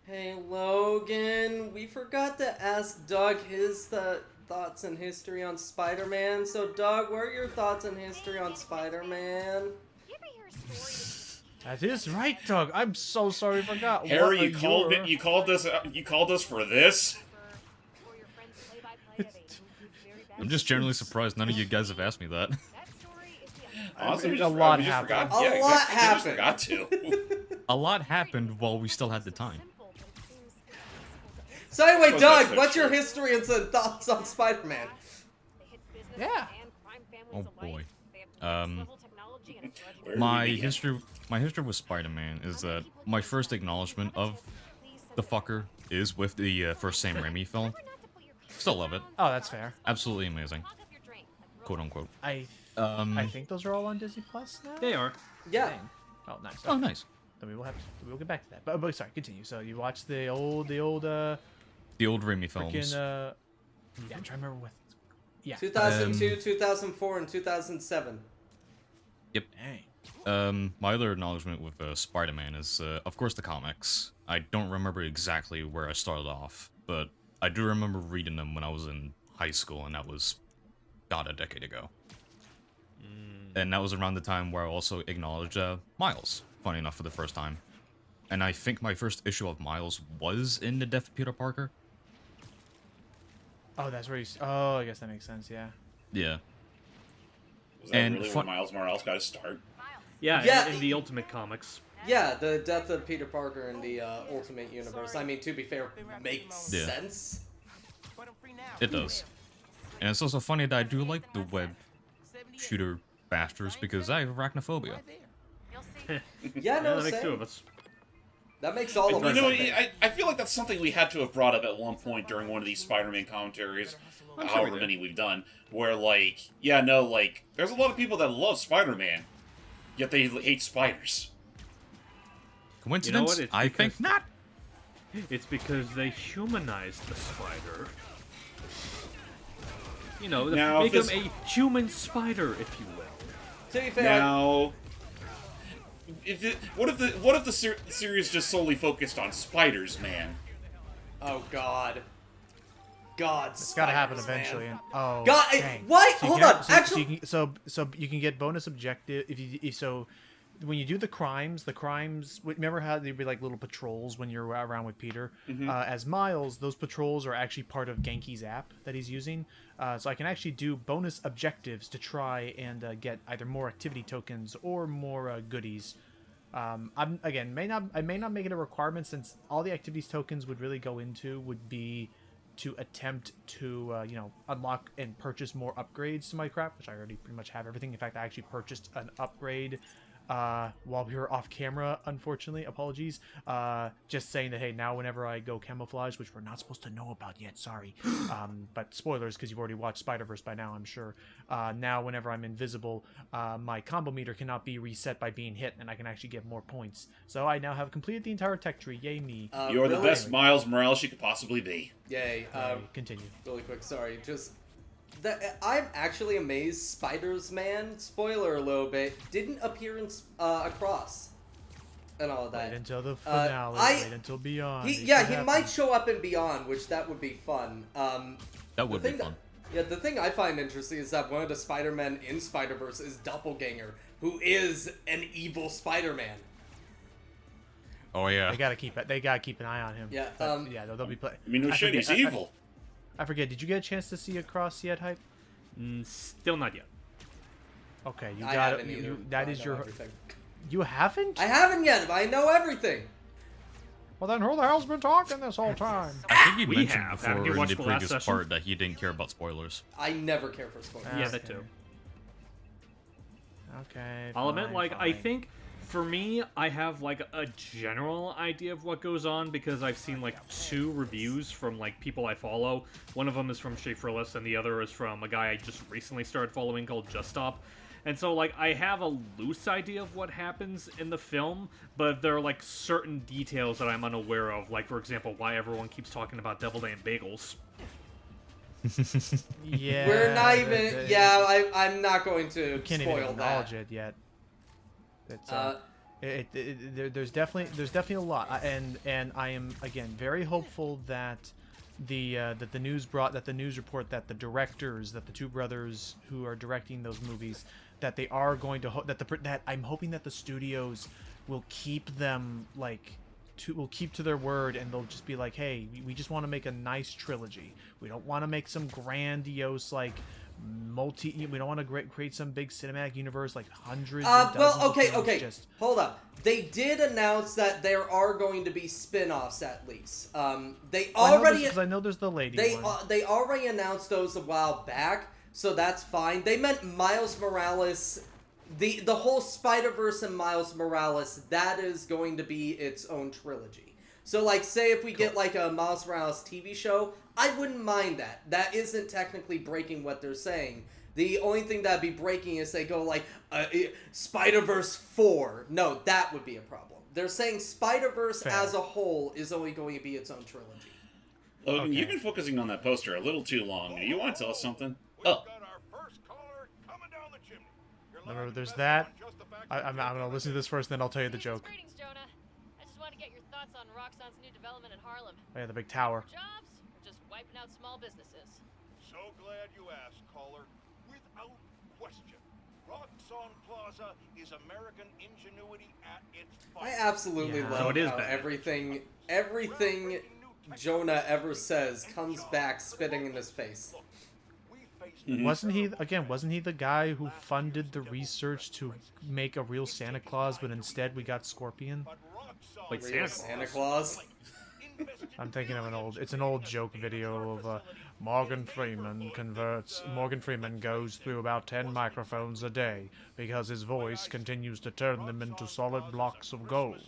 Hey Logan, we forgot to ask Doug his thoughts and history on Spider-Man. So Doug, what are your thoughts and history on Spider-Man? That is right, Doug. I'm so sorry I forgot. Harry, What you called us for this? I'm just generally surprised none of you guys have asked me that. Honestly, A lot we just happened. forgot. A Yeah, lot exactly. We just happened. forgot to. A lot happened while we still had the time. So anyway, Suppose Doug, that's what's your true. history and some thoughts on Spider-Man? Yeah. Oh boy. Where do My we begin? history with Spider-Man is that my first acknowledgement of the fucker is with the first Sam Raimi film. Still love it. Oh, that's fair. Absolutely amazing. Quote unquote. I think those are all on Disney Plus now. They are. Yeah. Dang. Oh, nice. Oh, nice. Then we'll get back to that. But sorry, continue. So you watched the old The old Raimi films. freaking yeah, I'm trying to remember what. Yeah. 2002, 2004, and 2007. Yep. Dang. My other acknowledgement with Spider-Man is, of course, the comics. I don't remember exactly where I started off, but I do remember reading them when I was in high school, and that was, God, a decade ago. And that was around the time where I also acknowledged Miles, funny enough, for the first time. And I think my first issue of Miles was in The Death of Peter Parker. Oh, that's where you. Oh, I guess that makes sense. Yeah. Yeah. Was that And really where Miles Morales got his start? Yeah, Yeah. in the Ultimate Comics. Yeah, the death of Peter Parker in the Ultimate Universe. I mean, to be fair, makes Yeah. sense. It does. And it's also funny that I do like the web shooter bastards because I have arachnophobia. Yeah, no, that makes same. two of us. That makes all of You us. know, I think. I feel like that's something we had to have brought up at one point during one of these Spider-Man commentaries, I'm sure we however did. many we've done, where, like, yeah, no, like, there's a lot of people that love Spider-Man, yet they hate spiders. Coincidence? what? It's I because- think not. It's because they humanized the spider. You know, Now, make if him a human spider, if you will. To be fair, Now, what if the series just solely focused on spiders, man? oh god, God, It's gotta happen Spiders, man. eventually. And, oh. God, dang. what? So you Hold can- on, So, actually- so you can get bonus objective so. When you do the crimes, remember how there'd be like little patrols when you're around with Peter? As Miles, those patrols are actually part of Genki's app that he's using. So I can actually do bonus objectives to try and get either more activity tokens or more goodies. I may not make it a requirement since all the activities tokens would really go into would be to attempt to unlock and purchase more upgrades to my crap, which I already pretty much have everything. In fact, I actually purchased an upgrade while we were off camera, unfortunately. Apologies. Just saying that, hey, now whenever I go camouflage, which we're not supposed to know about yet, sorry. But spoilers, because you've already watched Spider-Verse by now, I'm sure. Now whenever I'm invisible, my combo meter cannot be reset by being hit, and I can actually get more points. So I now have completed the entire tech tree. Yay me. You're the really? best Miles Morales you could possibly be. Yay. Continue. Really quick, sorry. I'm actually amazed Spiders-Man, spoiler a little bit, didn't appear in Across and all of that. Wait until the finale. Wait until Beyond. He It could might happen. show up in Beyond, which that would be fun. That would the be thing fun. the thing I find interesting is that one of the Spider-Men in Spider-Verse is Doppelganger, who is an evil Spider-Man. Oh yeah. They gotta keep an eye on him. Yeah, But, yeah, they'll be play. I mean, no I shit, forget- he's evil. I forget. Did you get a chance to see Across yet, Hype? Still not yet. Okay, you I got haven't it. either. That I is know your. everything. You haven't? I haven't yet, but I know everything. Well, then who the hell's been talking this whole time? I think he We mentioned have. Haven't before you in watched the the last previous session? part that he didn't care about spoilers. I never care for spoilers. Yeah, that too. Okay. I'll admit, fine, like, I fine. think for me, I have like a general idea of what goes on because I've seen like 2 reviews from like people I follow. One of them is from Schaeferless, and the other is from a guy I just recently started following called Just Stop. And so, like, I have a loose idea of what happens in the film, but there are, like, certain details that I'm unaware of. Like, for example, why everyone keeps talking about deviled and bagels. Yeah. We're not even. I'm not going to You can't even spoil acknowledge that. it yet. It's, There's definitely a lot, and I am again very hopeful that the news report that the directors, that the two brothers who are directing those movies, that they are going to that I'm hoping that the studios will keep them will keep to their word, and they'll just be like, hey, we just want to make a nice trilogy. We don't want to make some grandiose we don't want to create some big cinematic universe like hundreds and dozens of films. Okay. Hold up. They did announce that there are going to be spin-offs at least. Because I know there's the lady one. They already announced those a while back, so that's fine. They meant Miles Morales, the whole Spider-Verse and Miles Morales, that is going to be its own trilogy. So say if we get a Miles Morales TV show, I wouldn't mind that. That isn't technically breaking what they're saying. The only thing that'd be breaking is they go Spider-Verse 4. No, that would be a problem. They're saying Spider-Verse as a whole is only going to be its own trilogy. Logan, you've been focusing on that poster a little too long. You want to tell us something? Oh. Remember, there's that. I'm gonna listen to this first, then I'll tell you the joke. Greetings, Jonah. I just want to get your thoughts on Roxxon's new development in Harlem. Oh yeah, the big tower. Jobs or just wiping out small businesses? So glad you asked, caller. Without question, Roxxon Plaza is American ingenuity at its finest. I absolutely love So it is how bad. everything Jonah ever says comes back spitting in his face. Wasn't he the guy who funded the research to make a real Santa Claus, but instead we got Scorpion? Like Real Santa Claus. I'm thinking of it's an old joke video of Morgan Freeman goes through about 10 microphones a day because his voice continues to turn them into solid blocks of gold,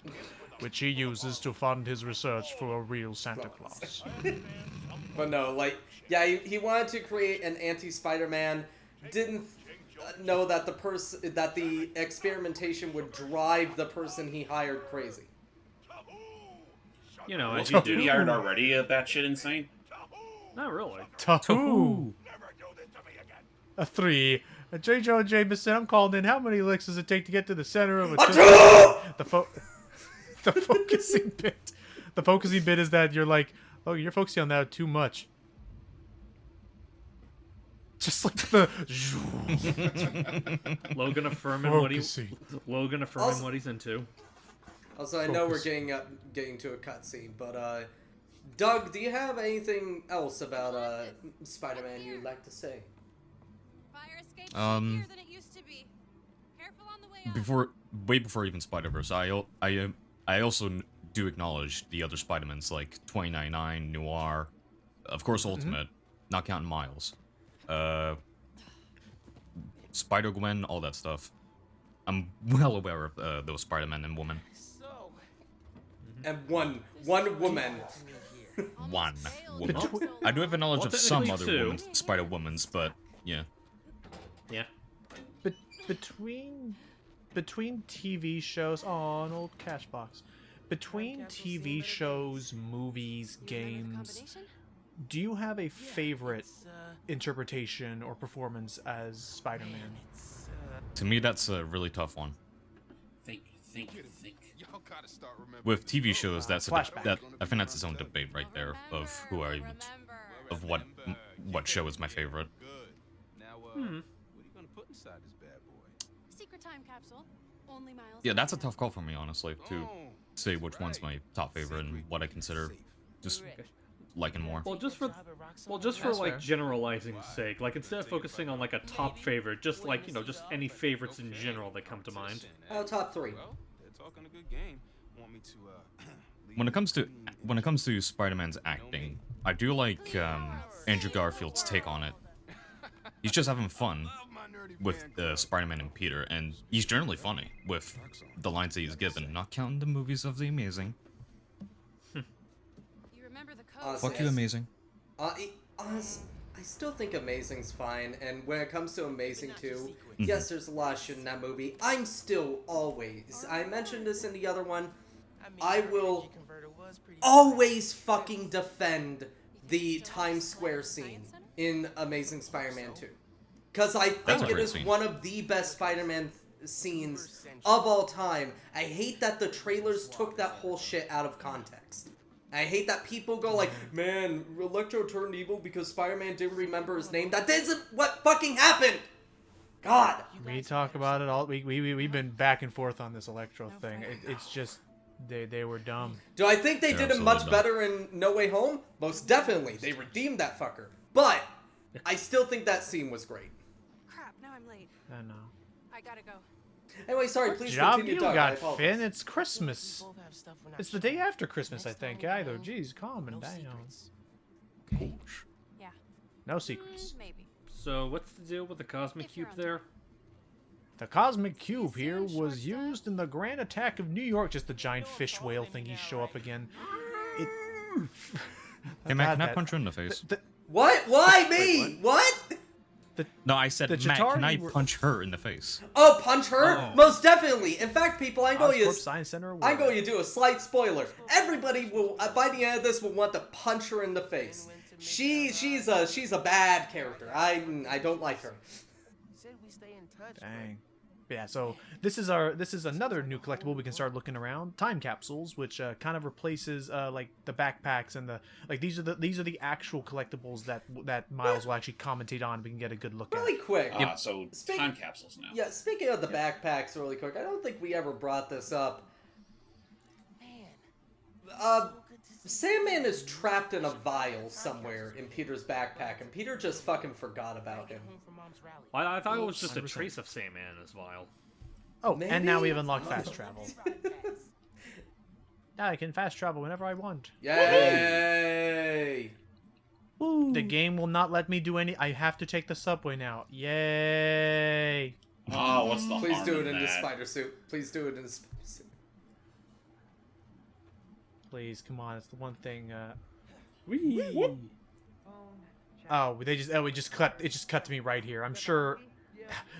which he uses to fund his research for a real Santa Claus. But no, he wanted to create an anti-Spider-Man. Didn't know that the experimentation would drive the person he hired crazy. You know, Well, as you dude, he do. hired already batshit insane? Not really. Tahoo! A 3. J. Jonah Jameson, I'm calling in. How many licks does it take to get to the center of a the focusing bit. The focusing bit is that you're like, oh, you're focusing on that too much. Just like the Logan affirming focusing. what he's into. Also, I know we're getting to a cutscene, but Doug, do you have anything else about Spider-Man you'd like to say? Fire escape's easier than it used to be. Careful on the way out. Way before even Spider-Verse, I also do acknowledge the other Spider-Mans like 2099, Noir, of course Ultimate, not counting Miles, Spider-Gwen, all that stuff. I'm well aware of those Spider-Man and women. And one woman. One woman. Between- I do have a knowledge Well, of some technically other two. women, Spider-Womans, but yeah. Yeah. Between TV shows, an old cash box. Between TV shows, movies, games, do you have a favorite interpretation or performance as Spider-Man? To me, that's a really tough one. Think. With TV shows, that's Flashback. I think that's its own debate right there of who I of what show is my favorite. Now, what are you gonna put inside this bad boy? Secret time capsule. Only Miles. Yeah, that's a tough call for me, honestly, to say which one's my top favorite and what I consider just liking more. Well, just for That's fair. generalizing's sake, instead of focusing on a top favorite, just just any favorites in general that come to mind. Top 3. Well, they're talking a good game. Want me to When it comes to Spider-Man's acting, I do like Andrew Garfield's take on it. He's just having fun with Spider-Man and Peter, and he's generally funny with the lines that he's given, not counting the movies of The Amazing. You remember the code. Honestly, Fuck you, Amazing. I still think Amazing's fine, and when it comes to Amazing 2, yes, there's a lot of shit in that movie. I'm still always, I mentioned this in the other one, I will always fucking defend the Times Square scene in Amazing Spider-Man 2. Because I That's think a it great is scene. one of the best Spider-Man scenes of all time. I hate that the trailers took that whole shit out of context. I hate that people go like, man, Electro turned evil because Spider-Man didn't remember his name. That isn't what fucking happened! God! We talk about it all. We've been back and forth on this Electro thing. It's just, they were dumb. Do I think they They're did it much absolutely better in No Way Home? Most definitely. They redeemed that fucker. But, I still think that scene was great. Crap, now I'm late. I know. I gotta go. Anyway, sorry, please Job continue you talking. I got, apologize. Finn. It's Christmas. It's the day after Christmas, I think. Either. Jeez, calm and down. Yeah. No secrets. Maybe. So what's the deal with the cosmic If you're cube on there? The cosmic cube here was used in the Grand Attack of New York. Just the giant fish whale thingies show up again. It. Hey, Matt, God, can I that- punch her in the face? What? Why me? What? No, I said, the Matt, can I Chitauri were- punch her in the face? Oh, punch her? Most definitely. In fact, people, I'm going Oscorp to Science Center. I'm going to do a slight spoiler. Everybody will, by the end of this, will want to punch her in the face. She's a bad character. I don't like her. Dang. Yeah, so this is another new collectible we can start looking around. Time capsules, which kind of replaces like the backpacks and the these are the actual collectibles that Miles will actually commentate on. We can get a good look at. Really quick. So Speak- time capsules now. Yeah, speaking of the backpacks, really quick, I don't think we ever brought this up. Sandman is trapped in a vial somewhere in Peter's backpack, and Peter just fucking forgot about him. I thought it was just a 100%. trace of Sandman as Vile. Oh, and now Maybe? we've unlocked fast travel. Now I can fast travel whenever I want. Yay! The game will not let me do any. I have to take the subway now. Yay! Oh, what's the Please harm do it in in the that? spider suit. Please do it in the spider suit. Please, come on. It's the one thing. Whee! Oh, it just cut to me right here. I'm sure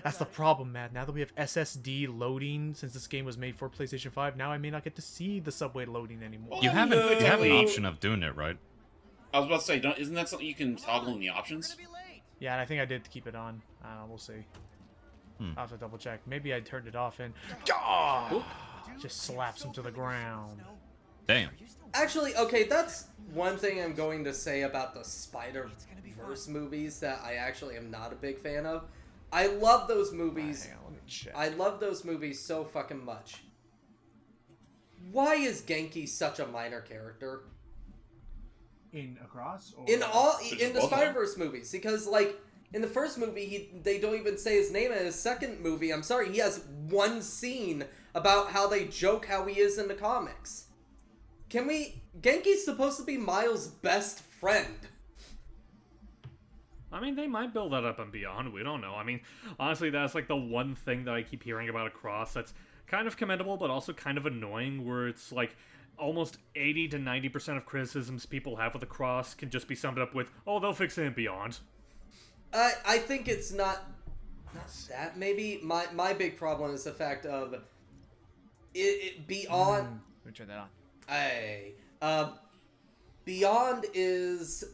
that's the problem, Matt. Now that we have SSD loading, since this game was made for PlayStation 5, now I may not get to see the subway loading anymore. You have an no. option of doing it, right? I was about to say, isn't that something you can toggle in the options? Yeah, and I think I did keep it on. I don't know. We'll see. I'll have to double check. Maybe I turned it off and just slaps him to the ground. Damn. Actually, okay, that's one thing I'm going to say about the Spider-Verse movies that I actually am not a big fan of. I love those movies. Hang on, let me check. I love those movies so fucking much. Why is Genki such a minor character? In Across? Or... In Just the both of them. Spider-Verse movies, because like in the first movie they don't even say his name. In his second movie, I'm sorry, he has one scene about how they joke how he is in the comics. Genki's supposed to be Miles' best friend. I mean, they might build that up and beyond. We don't know. I mean, honestly, that's like the one thing that I keep hearing about Across that's kind of commendable, but also kind of annoying, where it's like almost 80 to 90% of criticisms people have with Across can just be summed up with, oh, they'll fix it in Beyond. I think it's not that. Maybe my big problem is the fact of it Beyond. Let me turn that on. Beyond is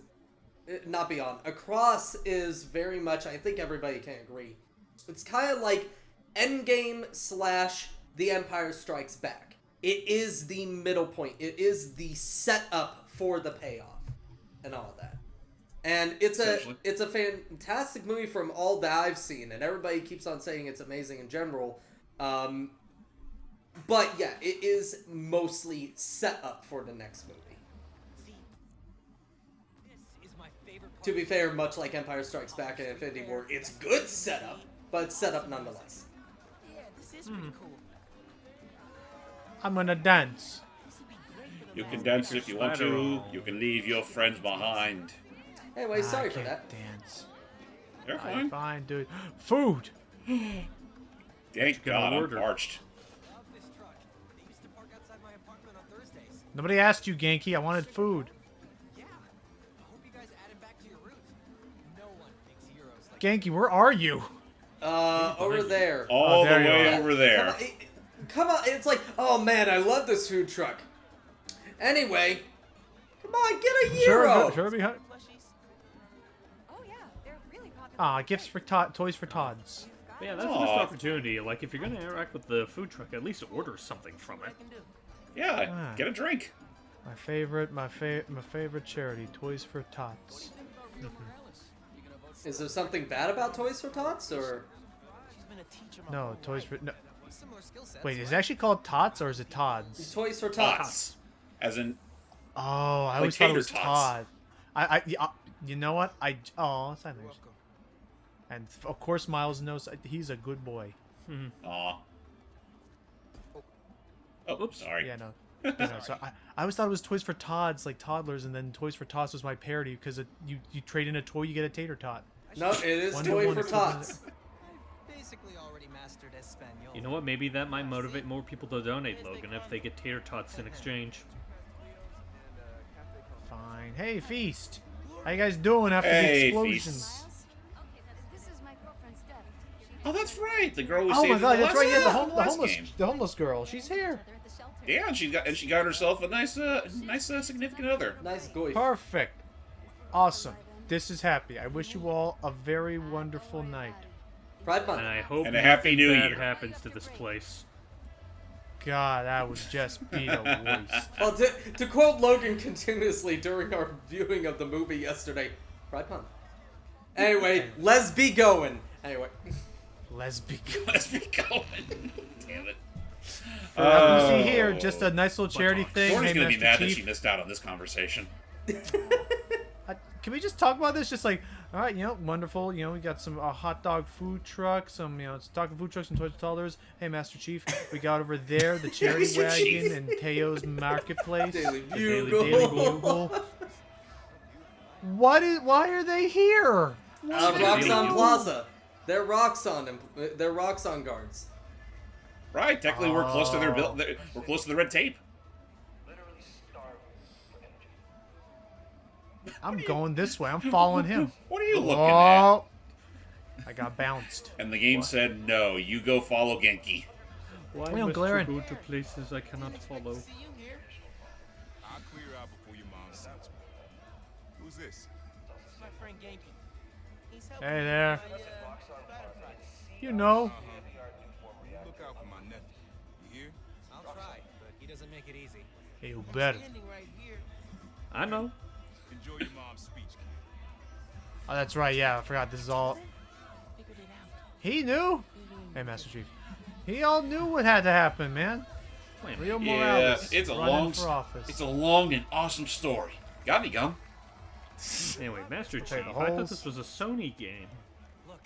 not Beyond. Across is very much. I think everybody can agree. It's kind of like Endgame / The Empire Strikes Back. It is the middle point. It is the setup for the payoff, and all of that. And it's a fantastic movie from all that I've seen, and everybody keeps on saying it's amazing in general. But yeah, it is mostly set up for the next movie. To be fair, much like Empire Strikes Back and Infinity War, it's good setup, but it's set up nonetheless. I'm gonna dance. You can dance if you want to. You can leave your friends behind. Anyway, sorry I for can't that. dance. They're I'm fine. fine, dude. Food. Thank gonna God I'm order. parched. Nobody asked you, Genki. I wanted food. Genki, where are you? Over there. All the there you way are. over there. Come on, it's like, oh man, I love this food truck. Anyway, come on, get a euro. Sure behind. Oh yeah, they're really popular. Ah, gifts for Toys for Tots. But yeah, that's a missed opportunity. Like, if you're gonna interact with the food truck, at least order something from it. Yeah, get a drink. My favorite charity, Toys for Tots. Is there something bad about Toys for Tots, or? No, Toys for... No. Wait, is it actually called Tots, or is it Tods? Toys for Tots. Tots. As in, Oh, I always thought it was Todd. You know what? Oh, that's not nice. And of course, Miles knows he's a good boy. aw. Oh, oops, sorry. Yeah, no. So I always thought it was Toys for Tots, like toddlers, and then Toys for Tots was my parody because you trade in a toy, you get a tater tot. No, it is Wonder Toy Woman for Tots. Basically already mastered Espionage. You know what? Maybe that might motivate more people to donate, Logan, if they get tater tots in exchange. Fine. Hey, Feast. How you guys doing after the Hey, explosions? Feast. This is my girlfriend Steph. Oh, that's right. The girl we Oh saved my in god, the that's last, right. Yeah, the last game. the homeless girl. She's here. They're at the shelter. Yeah, and she got herself a nice significant other. Nice goy. Perfect. Awesome. This is happy. I wish you all a very wonderful night. Pride And Month. I hope And a happy nothing new bad year. happens to this place. God, that would just be the worst. Well, to quote Logan continuously during our viewing of the movie yesterday, Pride Month. Anyway, let's be going. Anyway. Lesbian. Let's be going. Damn it. You see here, just a nice little charity thing. Tori's Hey, gonna be Master mad that Chief. she missed out on this conversation. Can we just talk about this? Just like, all right, wonderful. We got some hot dog food trucks, some, stock food trucks and Toys for Toddlers. Hey, Master Chief, we got over there the charity Master wagon Chief. and Teo's Marketplace. Daily the Daily Bugle. Bugle. Why are they here? Roxxon Plaza. They're Roxxon guards. Right, technically we're close to their we're close to the red tape. I'm going this way. I'm following him. What are you looking at? Oh, I got bounced. And the game said no. You go follow Genki. Why Hey, must Glaren. you go to places I cannot follow? I'll clear out before your mom sees me. Who's this? My friend Genki. He's helping Hey there. my, spider project. You know. Look out for my nephew. You hear? I'll try, but he doesn't make it easy. You better. Standing right here. I know. Enjoy your mom's speech, kid. Oh, that's right. Yeah, I forgot. This is all. Figured it out. He knew. Hey, Master Chief. He all knew what had to happen, man. Wait, Real Yeah, Morales. it's a running long, for office. it's a long and awesome story. Got any gum? anyway, Master Take Chief, the I thought holes. this was a Sony game. Look,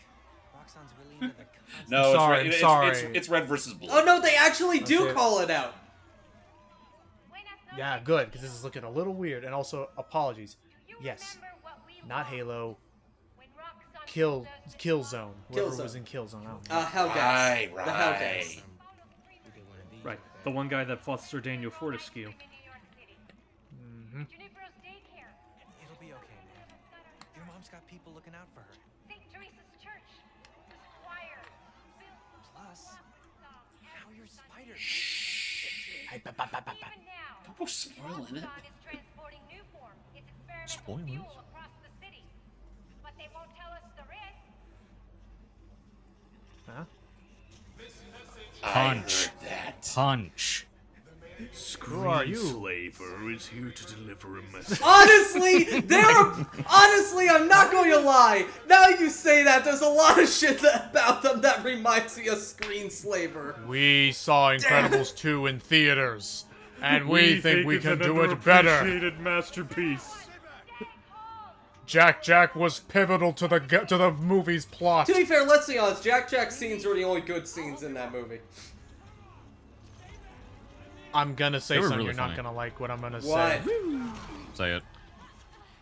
Roxxon's really into the concept. No, Sorry, it's, I'm red, sorry. it's red versus blue. Oh no, they actually do it. call it out. Yeah, good, because this is looking a little weird. And also, apologies. Yes, not Halo. Kill Zone. Whoever Killzone. was in Killzone. I don't know. Hellgas. Right, The Hellgas. right. Right, the one guy that fought Sir Daniel Fortescue. Mm-hmm. It'll be okay, man. Your mom's got people looking out for her. Plus, now you're Spider. Hey, ba, ba, ba, ba, ba. Don't go spoiling it. Spoilers? Huh? Punch. I heard that. Punch. Who are you? Screenslaver is here to deliver a message. Honestly, honestly, I'm not going to lie. Now you say that, there's a lot of shit about them that reminds me of Screenslaver. We saw Incredibles 2 in theaters, and we think we can do it better. Appreciated masterpiece. Jack was pivotal to the movie's plot. To be fair, let's be honest, Jack scenes were the only good scenes in that movie. I'm gonna say They were something really you're not funny. gonna like what I'm gonna What? say. Say it.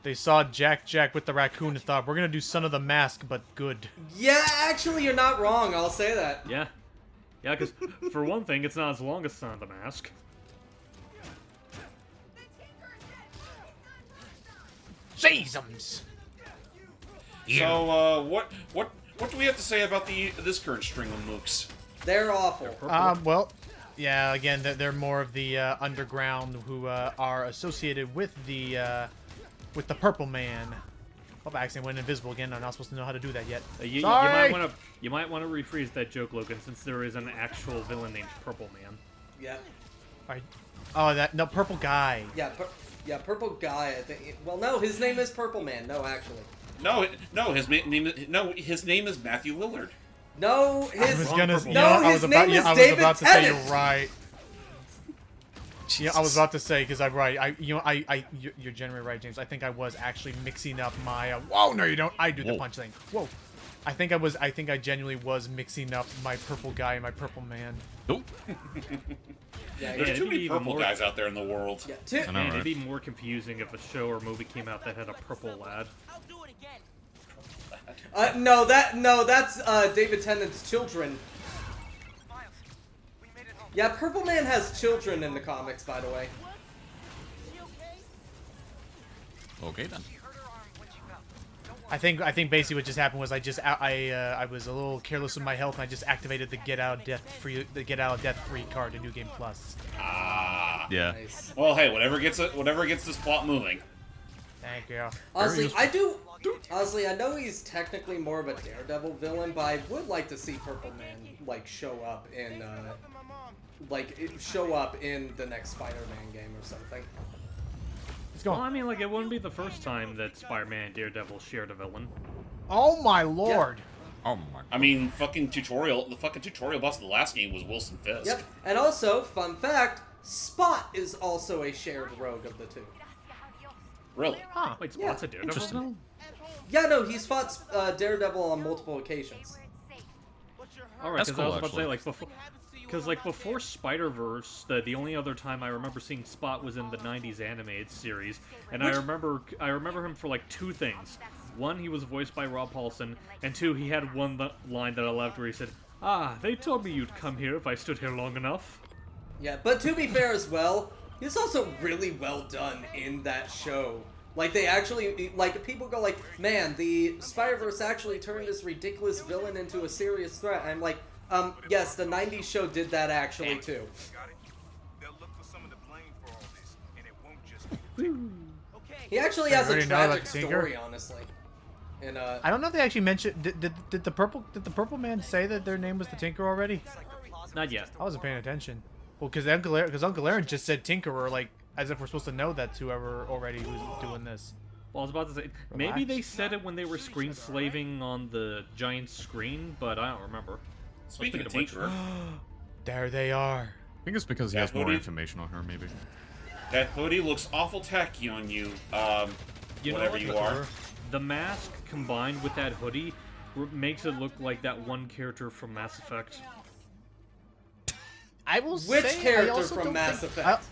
They saw Jack with the raccoon and thought, we're gonna do Son of the Mask, but good. Yeah, actually, you're not wrong, I'll say that. Yeah. Yeah, because for one thing, it's not as long as Son of the Mask. Jesus! So, what do we have to say about this current string of mooks? They're awful. Well, yeah, again, they're more of the underground who are associated with the Purple Man. Oh, I accidentally went invisible again. I'm not supposed to know how to do that yet. You Sorry! might want to rephrase that joke, Logan, since there is an actual villain named Purple Man. Yeah. Alright. Oh, no, Purple Guy. Yeah, Purple Guy, I think. Well, no, his name is Purple Man. No, actually. His name is Matthew Lillard. No, I was gonna. his name is David about to say Tennant. you're right. Yeah, I was about to say because I'm right. You're generally right, James. I think I was actually mixing up my. Whoa, no, you don't. I do the punch thing. Whoa. I think I genuinely was mixing up my Purple Guy and my Purple Man. Nope. There's too many purple guys out there in the world. Yeah, Man, it'd be more confusing if a show or movie came out that had a purple lad. No, that's David Tennant's children. Yeah, Purple Man has children in the comics, by the way. Okay then. I think basically what just happened was I was a little careless with my health and I just activated the get out of death free card in New Game Plus. Ah. Yeah. Nice. Well, hey, whatever gets this plot moving. Thank you. Honestly, I know he's technically more of a Daredevil villain, but I would like to see Purple Man like show up in the next Spider-Man game or something. Let's go. Well, I mean, like, it wouldn't be the first time that Spider-Man and Daredevil shared a villain. Oh my lord. Oh my. I mean, the fucking tutorial boss of the last game was Wilson Fisk. Yep. And also, fun fact, Spot is also a shared rogue of the two. Really? Huh. Wait, Spot's a Daredevil Interesting. villain? Yeah, no, he's fought Daredevil on multiple occasions. Alright, That's because I cool, was about to say, actually. like, before... Because, like, before Spider-Verse, the only other time I remember seeing Spot was in the 90s animated series, and I remember him for, like, two things. One, he was voiced by Rob Paulson, and two, he had one line that I loved where he said, "Ah, they told me you'd come here if I stood here long enough." Yeah, but to be fair as well, he's also really well done in that show. Like, they actually, like, people go like, man, the Spider-Verse actually turned this ridiculous villain into a serious threat. And I'm like, yes, the 90s show did that actually, too. He actually has a tragic story, honestly. And, I don't know if they actually mentioned. Did the Purple Man say that their name was the Tinker already? Not yet. I wasn't paying attention. Well, because Uncle Aaron just said Tinkerer, like as if we're supposed to know that's whoever already was doing this. Well, I was about to say, maybe they said it when they were screen slaving on the giant screen, but I don't remember. Speaking of Tinkerer, There they are. I think it's because he has more information on her, maybe. that hoodie looks awful tacky on you. Whatever you are. The mask combined with that hoodie makes it look like that one character from Mass Effect. I will which say, character from Mass Effect?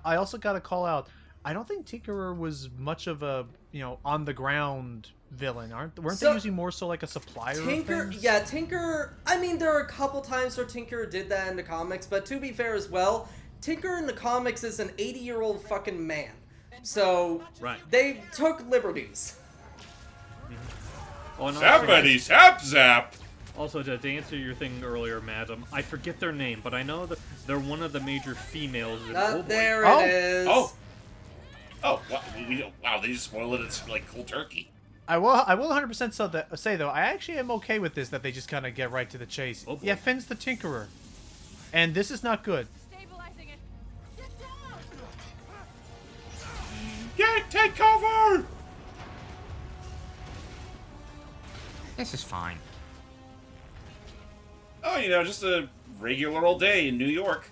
I also got to call out. I don't think Tinkerer was much of a on the ground villain. Weren't they usually more so like a supplier? Tinker, of things? yeah, Tinker. I mean, there are a couple times where Tinker did that in the comics, but to be fair as well, Tinker in the comics is an 80-year-old fucking man. So they took liberties. Oh, and Zappity zap zap. Also, to answer your thing earlier, madam, I forget their name, but I know that they're one of the major females in There it is. Oh, wow! They just spoiled it. It's like cold turkey. I will 100% say though, I actually am okay with this that they just kind of get right to the chase. Oh, boy. Yeah, Finn's the Tinkerer, and this is not good. Stabilizing it. Get down. Yeah, take cover. This is fine. Oh, just a regular old day in New York.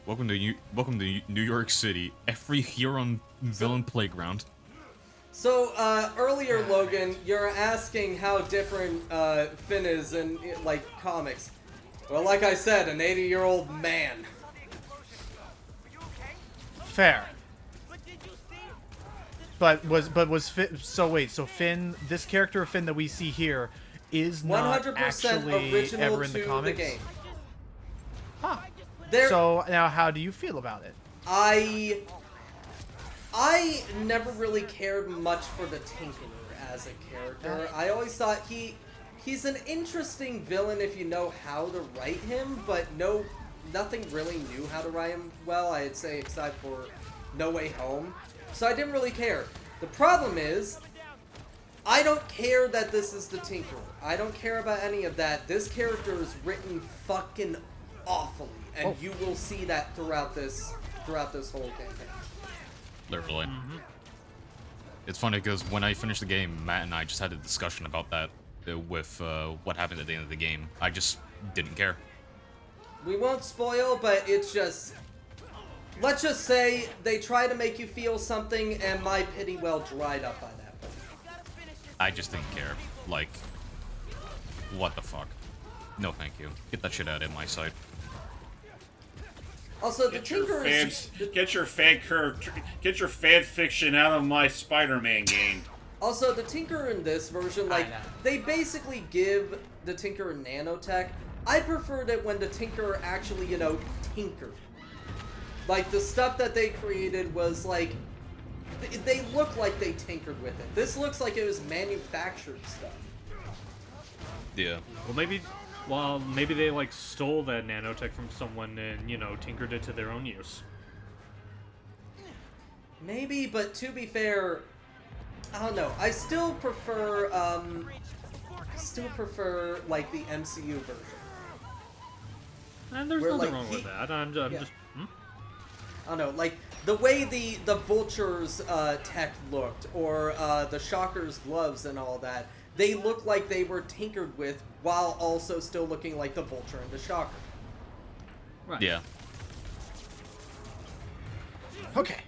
Welcome to New York City, every Huron villain playground. So, earlier, Logan, you're asking how different Finn is in, like, comics. Well, like I said, an 80-year-old man. Fair. But was Finn, so Finn, this character of Finn that we see here, is not 100% actually original ever in to the comics. game. Huh. There, So now, how do you feel about it? I never really cared much for the Tinkerer as a character. I always thought he's an interesting villain if you know how to write him, but nothing really knew how to write him well, I'd say, except for No Way Home. So I didn't really care. The problem is, I don't care that this is the Tinkerer. I don't care about any of that. This character is written fucking awfully, and you will see that throughout this whole campaign. Literally. It's funny because when I finished the game, Matt and I just had a discussion about that with what happened at the end of the game. I just didn't care. We won't spoil, but it's just... Let's just say they try to make you feel something, and my pity well dried up by that point. I just didn't care. Like, what the fuck? No thank you. Get that shit out of my sight. Also, the Tinkerer is... Get your fan fiction out of my Spider-Man game. Also, the Tinkerer in this version, like, they basically give the Tinkerer nanotech. I preferred it when the Tinkerer actually, you know, tinkered. Like, the stuff that they created was, like, they look like they tinkered with it. This looks like it was manufactured stuff. Yeah. Well, maybe they, like, stole that nanotech from someone and, you know, tinkered it to their own use. Maybe, but to be fair, I don't know. I still prefer, like, the MCU version. And there's Where, nothing like, wrong with that. I'm just... I don't know, like, the way the Vulture's tech looked, or the Shocker's gloves and all that, they look like they were tinkered with while also still looking like the Vulture and the Shocker. Right. Yeah. Okay.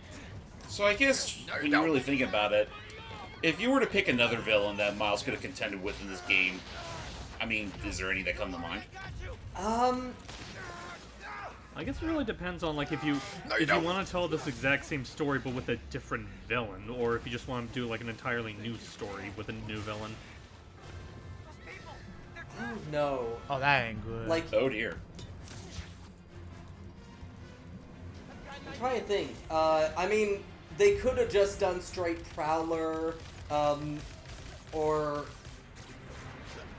So I guess, when you really think about it, if you were to pick another villain that Miles could have contended with in this game, I mean, is there any that come to mind? I guess it really depends on, like, if you want to tell this exact same story but with a different villain, or if you just want to do, like, an entirely new story with a new villain. No. Oh, that ain't good. Like, Oh dear. I'm trying to think. I mean, they could have just done straight Prowler, or...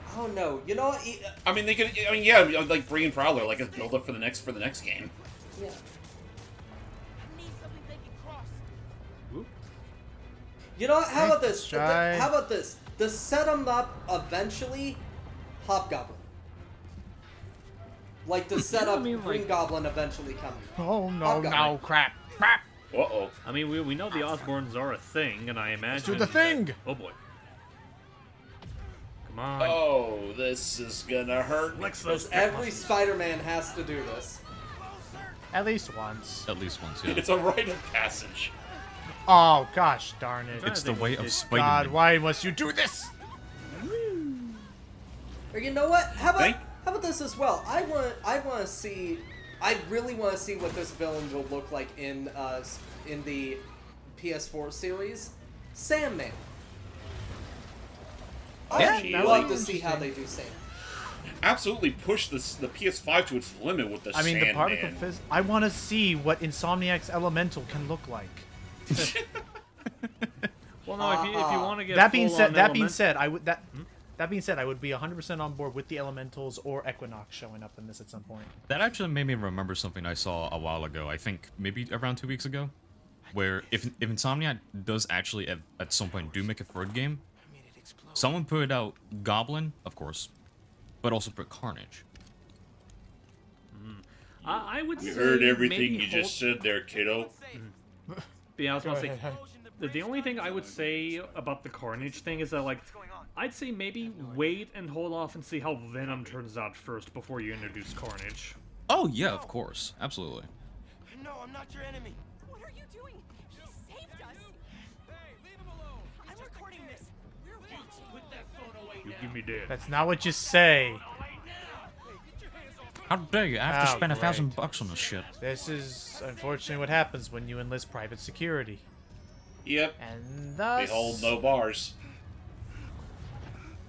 I don't know. You know what? I mean, they could. I mean, yeah, like bring in Prowler, like as build up for the next game. Yeah. You know what? How about this? How about this? To set them up eventually, Hobgoblin. Like to set up Green Goblin eventually coming. Oh no! No crap! Crap! Uh-oh. I mean, we know the Osborns are a thing, and I imagine... Let's do the thing! Oh boy. Come on. Oh, this is gonna hurt. Because every Spider-Man has to do this. At least once. At least once, yeah. It's a rite of passage. Oh gosh darn it! It's the way of Spidey. God, why must you do this? Or you know what? How about this as well? I really want to see what this villain will look like in the PS4 series. Sandman. I'd love to see how they do Sandman. Absolutely push the PS5 to its limit with the Sandman. The particle physics. I want to see what Insomniac's Elemental can look like. Well, no, if you want to get that being said, I would I would be 100% on board with the Elementals or Equinox showing up in this at some point. That actually made me remember something I saw a while ago. I think maybe around 2 weeks ago, where if Insomniac does actually at some point do make a third game, someone put out Goblin, of course, but also put Carnage. I would say you heard everything maybe you just said there, kiddo. Yeah, I was gonna say, the only thing I would say about the Carnage thing is that, like, I'd say maybe wait and hold off and see how Venom turns out first before you introduce Carnage. Oh yeah, of course, absolutely. No, I'm not your enemy. What are you doing? He saved us. Hey, leave him alone. I'm recording this. We're watching. Put that phone away You now. give me dead. That's not what you say. How dare you? I have to spend great. $1,000 on this shit. This is unfortunately what happens when you enlist private security. Yep. And thus, They hold no bars.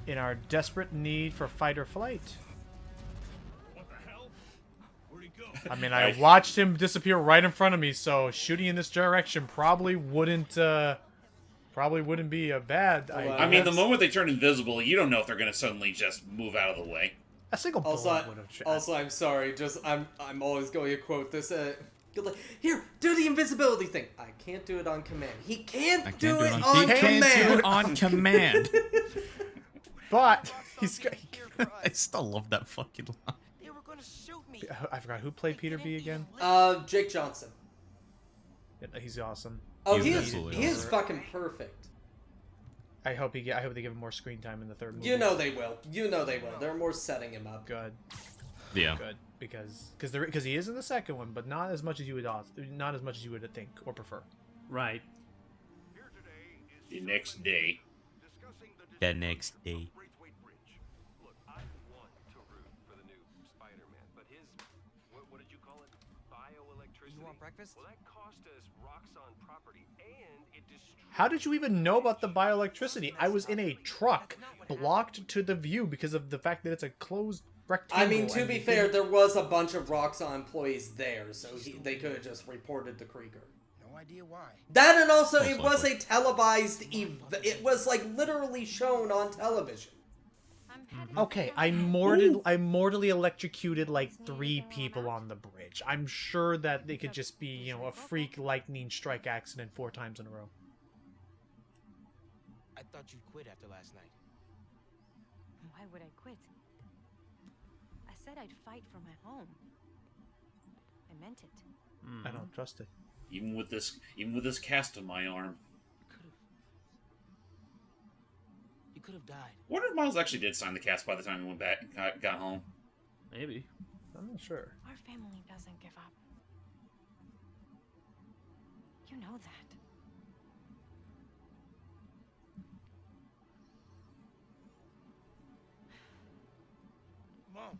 in our desperate need for fight or flight. What the hell? Where'd he go? I mean, I watched him disappear right in front of me, so shooting in this direction probably wouldn't be a bad idea. I mean, the moment they turn invisible, you don't know if they're gonna suddenly just move out of the way. A single bullet would have Also, I'm sorry. I'm always going to quote this. You're like, here, do the invisibility thing. I can't do it on command. He can't do it on He command. can't do it on command. But he's. I still love that fucking line. They were gonna shoot me. I forgot who played Peter B again. Jake Johnson. Yeah, he's awesome. Oh, He's he is absolutely awesome. fucking perfect. I hope they give him more screen time in the third movie. You know they will. You know they will. They're more setting him up. Good. Yeah. Good. Because he is in the second one, but not as much as you would think or prefer. Right. The next day. The next day. Look, I want to root for the new Spider-Man, but his what did you call it? Bioelectricity. You want breakfast? Well, that cost us Roxxon property, and it destroyed. How did you even know about the bioelectricity? I was in a truck, blocked to the view because of the fact that it's a closed rectangle. I mean, to be fair, there was a bunch of Roxxon employees there, so they could have just reported to Krieger. No idea why. That and also, Most it was likely. a televised it was, like, literally shown on television. Okay, I mortally electrocuted like 3 people on the bridge. I'm sure that it could just be, you know, a freak lightning strike accident 4 times in a row. I thought you'd quit after last night. Why would I quit? I said I'd fight for my home. I meant it. I don't trust it. Even with this cast on my arm. You could have died. Wonder if Miles actually did sign the cast by the time he went back and got home. Maybe. I'm not sure. Our family doesn't give up. You know that. Mom.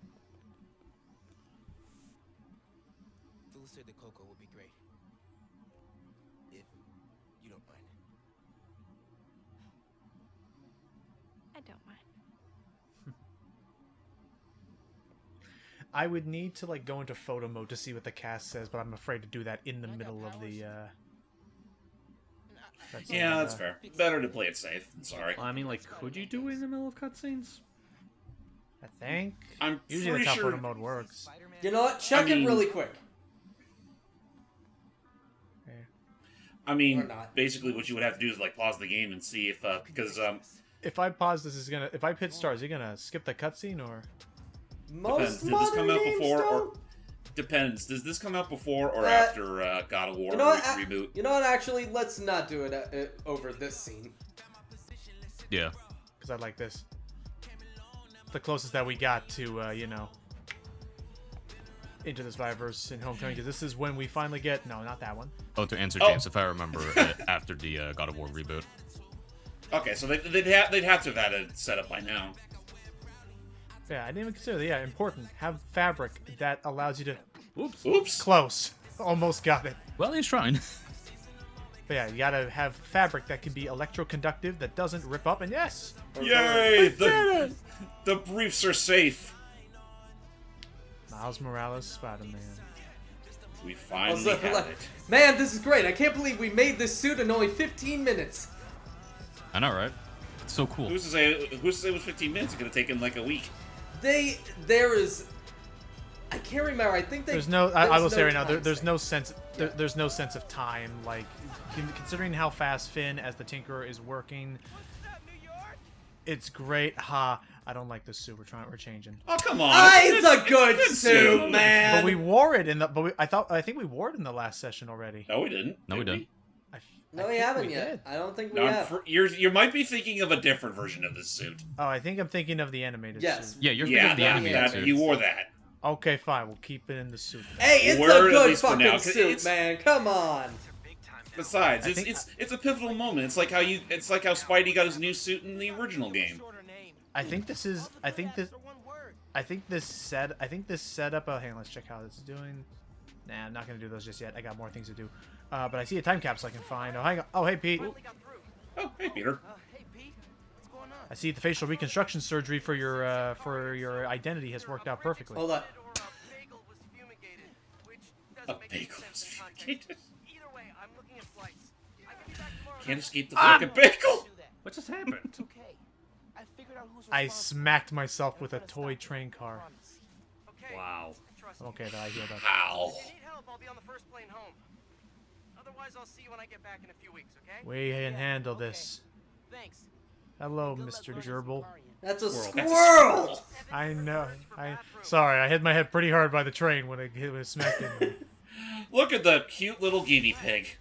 Dulce de coco would be great. If you don't mind. I don't mind. I would need to like go into photo mode to see what the cast says, but I'm afraid to do that in the middle of the. Yeah, that's fair. Better to play it safe. I'm sorry. Well, I mean, like, could you do it in the middle of cutscenes? I think. I'm Usually pretty that's how sure. photo mode works. You know what? Check mean- it really quick. I Or mean, not. basically, what you would have to do is like pause the game and see if because If I pause this, is gonna. If I hit start, is he gonna skip the cutscene or? Most depends. Did this come modern out games before or don't. depends? Does this come out before or after God of War You know what? reboot? You know what? Actually, let's not do it over this scene. Yeah. Because I like this. It's the closest that we got to, you know, Into the Spider-Verse in Homecoming. Because this is when we finally get. No, not that one. Oh, to answer Oh. James, if I remember, after the God of War reboot. Okay, so they'd have to have had it set up by now. Yeah, I didn't even consider that. Yeah, important. Have fabric that allows you to. Oops. Close. Almost got it. Well, he's trying. But yeah, you gotta have fabric that can be electroconductive, that doesn't rip up, and yes! Yay! The briefs are safe. Miles Morales, Spider-Man. We finally Also, have like, it. man, this is great. I can't believe we made this suit in only 15 minutes. I know, right? It's so cool. Who's to say it was 15 minutes? It could have taken like a week. There is. I can't remember. I think they. There's no. I will say right now, time there's stamp. no sense. There's no sense of time. Like, considering how fast Finn as the Tinkerer is working, it's great. Ha! I don't like this suit. We're changing. Oh come on! It's a good suit, man. But we wore it in the. But I think we wore it in the last session already. No, we didn't. No, we Did didn't. No, we haven't yet. I don't think we No, have. you might be thinking of a different version of this suit. Oh, I think I'm thinking of the animated Yes. suit. Yeah, you're thinking of the animated suit. You wore that. Okay, fine. We'll keep it in the suit. Hey, it's Wear a it at good least for now, fucking 'cause suit, it's- man. Come on. Besides, I think- it's a pivotal moment. It's like how Spidey got his new suit in the original game. I think this is. I think this setup. Oh, hang on. Let's check how this is doing. Nah, I'm not gonna do those just yet. I got more things to do. But I see a time capsule I can find. Oh, hang on. Oh, hey, Pete. Oh, hey, Peter. Hey, Pete. What's going on? I see the facial reconstruction surgery for your identity has worked out perfectly. Hold on. A bagel is fumigated. Either way, I'm looking at flights. I can be back tomorrow. Can't escape the fucking bagel. What just happened? It's okay. I figured out who's I responsible. smacked myself with a toy train car. Okay. Wow. Trust Okay, that I healed up. How? If you need help, I'll be on the first plane home. Otherwise, I'll see you when I get back in a few weeks, okay? We can handle this. Thanks. Hello, Mr. Gerbil. That's a That's a squirrel! I know. Sorry, I hit my head pretty hard by the train when it smacked into me. Look at the cute little guinea pig.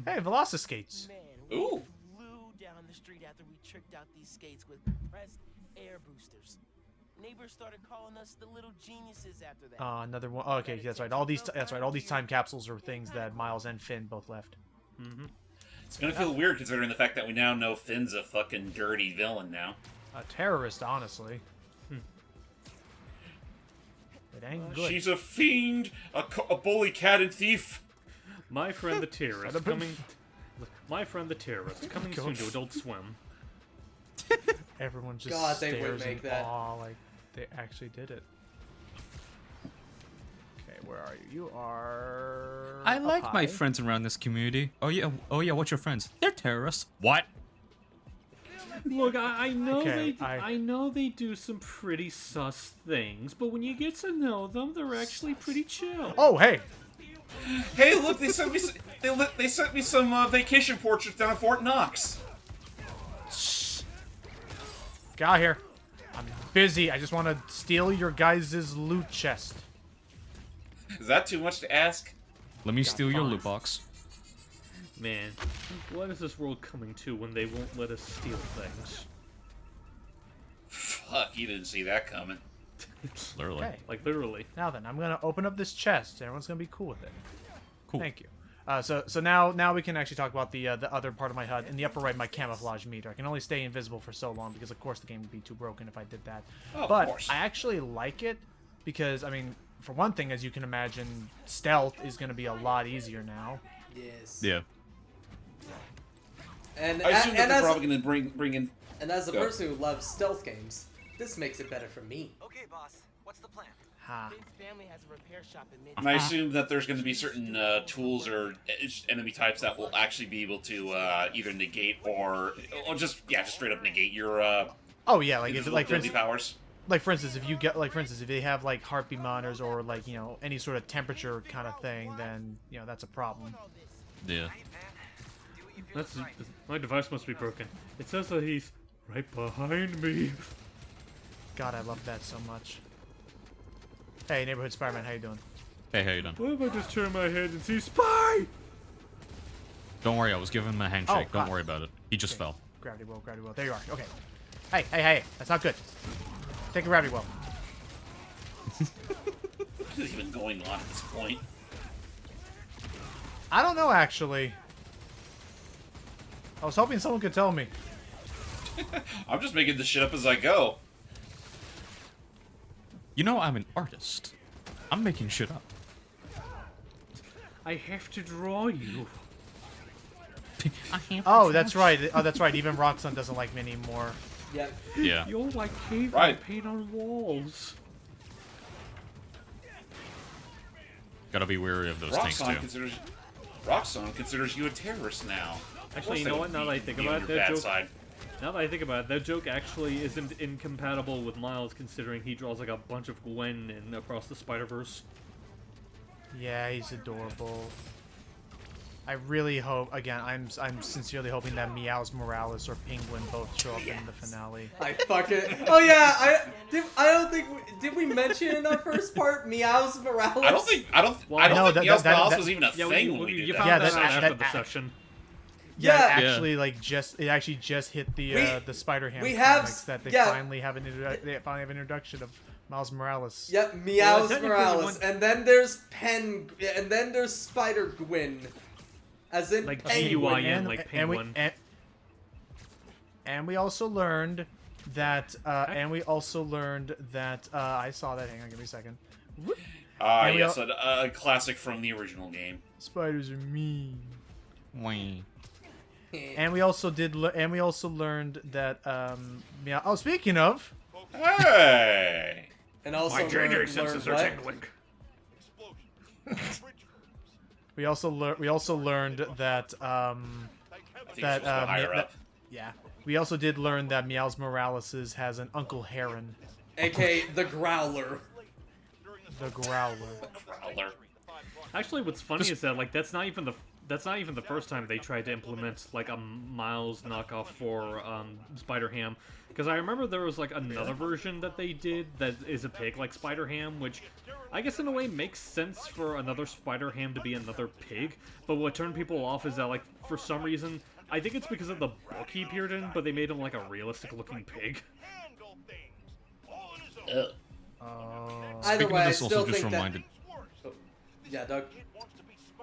Hey, Velociskates. Man, Ooh. we flew down the street after we tricked out these skates with compressed air boosters. Neighbors started calling us the little geniuses after that. Another one. Oh, okay, that's right. All these time capsules are things that Miles and Finn both left. It's gonna feel weird considering the fact that we now know Finn's a fucking dirty villain now. A terrorist, honestly. It ain't good. She's a fiend, a bully cat and thief. My friend the terrorist coming. My friend the terrorist coming soon to Adult Swim. Everyone just God, they would stares make in that. awe like they actually did it. Okay, where are you? You are. I up like my high. friends around this community. Oh yeah, what's your friends? They're terrorists. What? Look, I know Okay, I know they do some pretty sus things, but when you get to know them, they're actually pretty chill. Oh, hey! Hey, look, they sent me they sent me some vacation portraits down at Fort Knox. Get out here. I'm busy. I just want to steal your guys' loot chest. Is that too much to ask? Let me steal your loot box. Man, what is this world coming to when they won't let us steal things? Fuck, you didn't see that coming. Literally. Okay. Like, literally. Now then, I'm gonna open up this chest. Everyone's gonna be cool with it. Cool. Thank you. So now we can actually talk about the other part of my HUD. In the upper right, my camouflage meter. I can only stay invisible for so long because, of course, the game would be too broken if I did that. Oh, of but course. I actually like it because, I mean, for one thing, as you can imagine, stealth is going to be a lot easier now. Yes. Yeah. And, I assume that and they're as, probably gonna bring in. and as a Go. person who loves stealth games, this makes it better for me. Okay, boss. What's the plan? Ha. Finn's family has a repair shop in mid. And I assume that there's going to be certain tools or enemy types that will actually be able to either negate or just straight up negate your Oh yeah, like invisibility like for instance, powers. like for instance, if you get if they have like heartbeat monitors or like any sort of temperature kind of thing, then that's a problem. Yeah. That's my device must be broken. It says that he's right behind me. God, I love that so much. Hey, neighborhood Spider-Man, how you doing? Hey, how you doing? What if I just turn my head and see Spy? Don't worry, I was giving him a handshake. Oh, Don't worry about it. He just fell. Gravity well, gravity well. There you are. Okay. Hey, that's not good. Take a gravity well. What is even going on at this point? I don't know, actually. I was hoping someone could tell me. I'm just making this shit up as I go. You know, I'm an artist. I'm making shit up. I have to draw you. Oh, that's right. Oh, that's right. Even Roxanne doesn't like me anymore. Yep. Yeah. You're like cave Right. paint on walls. Gotta be wary of those things too. Roxanne considers you a terrorist now. Actually, you know what? Now that I think about it, that joke. Now that I think about it, that joke actually isn't incompatible with Miles, considering he draws like a bunch of Gwen in Across the Spider-Verse. Yeah, he's adorable. I really hope. Again, I'm sincerely hoping that Meows Morales or Penguin both show up in the finale. I fucking. Oh yeah, I don't think. Did we mention in our first part Meows Morales? I don't think No, Meows Morales that- was even a thing when we you did found that. that out after that- the session. Yeah, Yeah. it actually it actually just hit the Spider-Ham we have- comics that they yeah. finally have an introduction of Miles Morales. Yep, Meows technically Morales, one- and then there's and then there's Spider Gwen, as in Like Penguin. G-U-I-N. like Penguin. And we also learned that I saw that. Hang on, give me a second. And we Yes, a classic from the original game. Spiders are mean. Wait. And we also learned that Meow. Oh, speaking of, Hey! And also My JJ learned senses are what? tingling. we also learned that I think that it's supposed to go higher up. yeah. We also did learn that Meows Morales has an Uncle Heron. AKA the Growler. The Growler. Prowler. Actually, what's funny is that like that's not even the first time they tried to implement like a Miles knockoff for Spider-Ham. Because I remember there was like another version that they did that is a pig like Spider-Ham, which I guess in a way makes sense for another Spider-Ham to be another pig. But what turned people off is that like for some reason, I think it's because of the book he appeared in, but they made him like a realistic looking pig. Either way, I this, still also just think reminded. that... Yeah, Doug?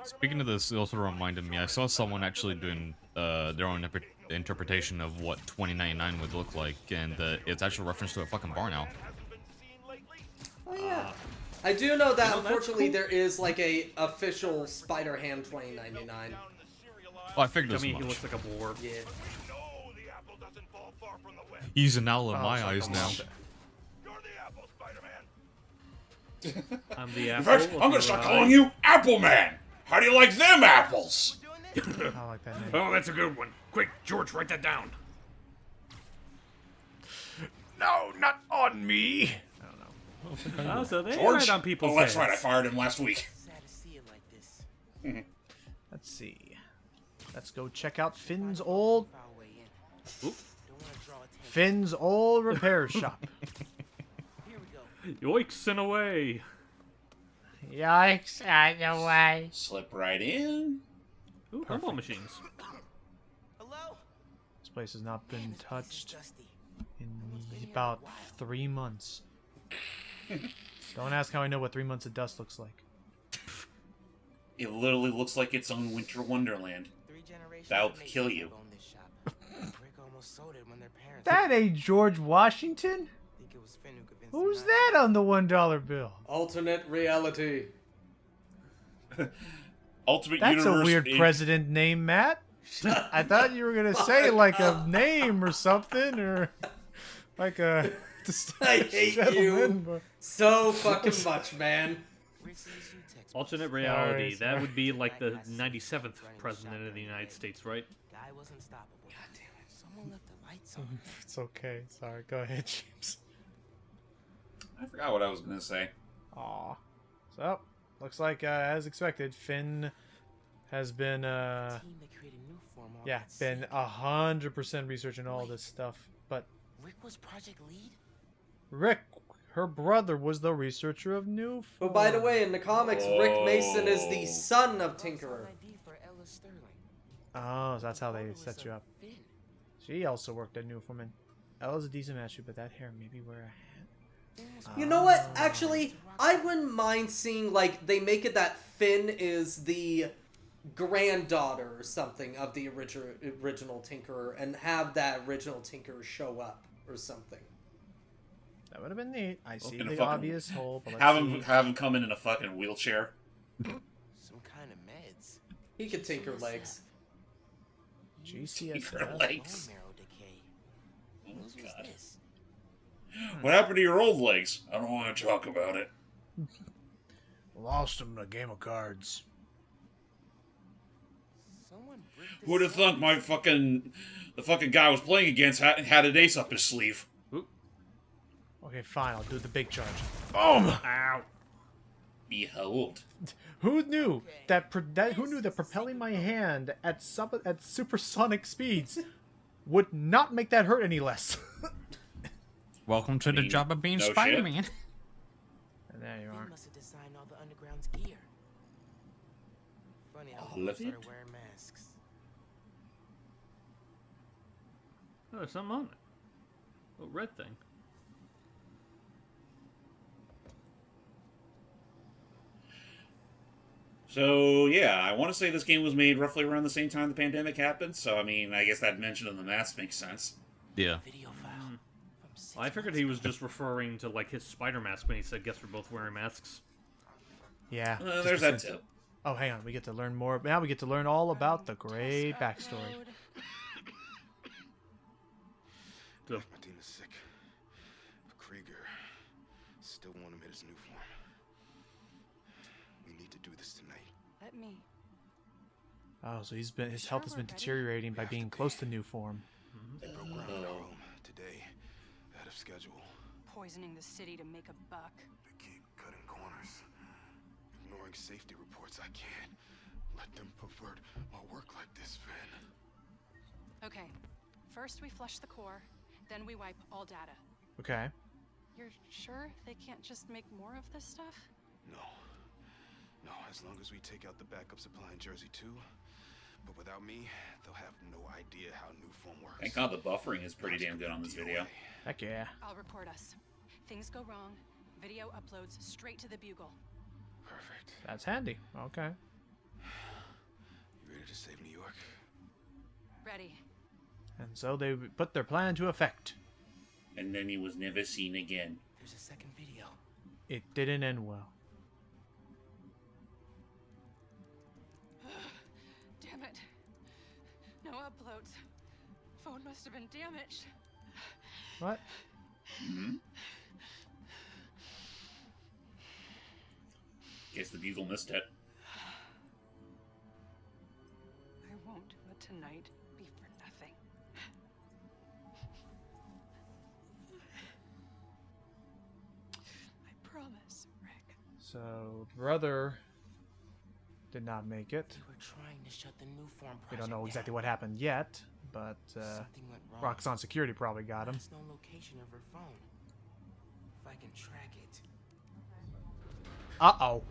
Speaking of this, it also reminded me. I saw someone actually doing their own interpretation of what 2099 would look like, and it's actually a reference to a fucking bar now. Oh yeah. I do know that unfortunately cool. there is like a official Spider-Ham 2099. Well, I figured I as mean, much. he looks like a blorb. Yeah. He's an owl in my eyes now. I'm the In apple. fact, I'm gonna start calling you Apple Man. How do you like them apples? I like that name. Oh, that's a good one. Quick, George, write that down. No, not on me. I don't know. Oh, so they George? write on people's Oh, that's heads. right. I fired him last week. Sad to see it like this. Let's see. Let's go check out Finn's old Don't wanna draw attention. Finn's old repair shop. Here we go. Yoicks and away. Yikes! I know why. Slip right in. Ooh, gumball machines. Hello? This place has not been This place is touched dusty. in about 3 months. Don't ask how I know what 3 months of dust looks like. It literally looks like its own winter wonderland. 3 generations That'll of kill Masons you. have owned this shop. Rick almost sold it when their parents That ain't George Washington. think it was Finn who convinced Who's him not that on the $1 bill? Alternate reality. Ultimate That's Universe. a weird president name, Matt. I thought you were gonna say like a name or something, or like a. I hate you so fucking much, man. Rick's ESU textbook. Alternate reality. Sorry. That would be like the 97th president of the United States, right? Guy was unstoppable. God damn it. Someone left the lights on. It's okay. Sorry. Go ahead, James. I forgot what I was gonna say. Aw. So, looks like as expected, Finn has been Team that created new form all yeah, got been sick. 100% researching all this stuff. But Rick was project lead? Rick, her brother, was the researcher of New Form. But by the way, in the comics, Rick Mason is the Oh. son of Tinkerer. ID for Ella Sterling. Oh, so that's how they Photo was set you of up. Finn. She also worked at New Form, and Ella's a decent match, but that hair maybe wear a hat. Finn was You know what? Actually, I wouldn't mind seeing, like, they make it that Finn is the granddaughter or something of the original Tinkerer and have that original Tinkerer show up or something. That would have been neat. I see In a the fucking- obvious hole, but let's Have see. him come in a fucking wheelchair. some kind of meds. He could tinker legs. GCS. Tinker legs. Bone marrow decay. Oh, Whose was God. this? What happened to your old legs? I don't want to talk about it. Lost him in a game of cards. Someone bricked this Who'd have up. thunk the fucking guy I was playing against had an ace up his sleeve? Okay, fine. I'll do the big charge. Boom! Ow. Behold. Who knew that? Who knew that propelling my hand at supersonic speeds would not make that hurt any less? Welcome to the mean, job of being no Spider-Man. And there you Finn are. must have designed all the Underground's gear. Funny how All people of started it? wearing masks. Oh, there's something on it. A red thing. So, yeah, I want to say this game was made roughly around the same time the pandemic happened, so, I mean, I guess that mention of the mask makes sense. Yeah. Video file. From 6 I figured months he was ago. just referring to like his spider mask when he said, "Guess we're both wearing masks." Yeah. There's that too. Oh, hang on. We get to learn more. Now we get to learn all about the great backstory. Medina's sick. But Krieger still want him in his new form. We need to do this tonight. Let me. Oh, so his health has been deteriorating by being close to New Form. They broke ground in our home today, ahead of schedule. Poisoning the city to make a buck. They keep cutting corners. ignoring safety reports. I can't let them pervert my work like this, Finn. Okay. First we flush the core, then we wipe all data. Okay. You're sure they can't just make more of this stuff? No. No, as long as we take out the backup supply in Jersey too. But without me, they'll have no idea how new form works. Thank God the buffering is pretty damn good on this video. Heck yeah. I'll report us. Things go wrong, video uploads straight to the Bugle. Perfect. That's handy. Okay. You ready to save New York? Ready. And so they put their plan into effect. And then he was never seen again. There's a second video. It didn't end well. Damn it. No uploads. Phone must have been damaged. What? Hmm? Guess the Bugle missed it. I won't let tonight be for nothing. I promise, Rick. So, brother did not make it. We were trying to shut the new form We project don't know exactly down. what happened yet, but Something went wrong. Roxxon Security probably got him. There's no location of her phone. If I can track it. Uh-oh.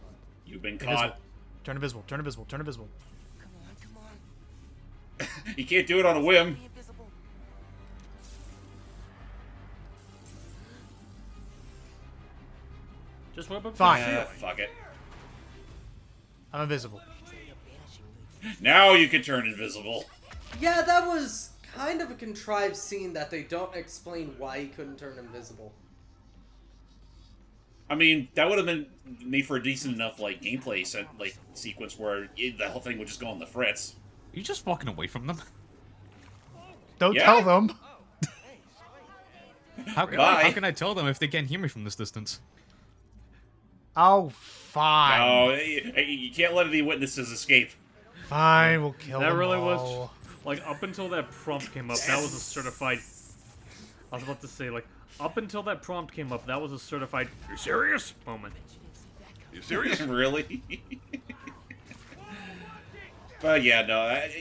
You've been Invisible. caught. Turn invisible, turn invisible, turn invisible. Come on, come on. You can't do it on a whim. Be invisible. Just whip up. Fine. Yeah, fuck it. I'm invisible. Now you can turn invisible. Yeah, that was kind of a contrived scene that they don't explain why he couldn't turn invisible. I mean, that would have been made for a decent enough like gameplay sequence where the whole thing would just go on the fritz. Are you just walking away from them? Don't Yeah. tell them. How Bye. can I tell them if they can't hear me from this distance? Oh, fine. No, you can't let any witnesses escape. Fine, we'll kill That them really was all. like up until that prompt came up. That was a certified. I was about to say like up until that prompt came up. That was a certified. You serious? Moment. You serious? Really? But yeah, no,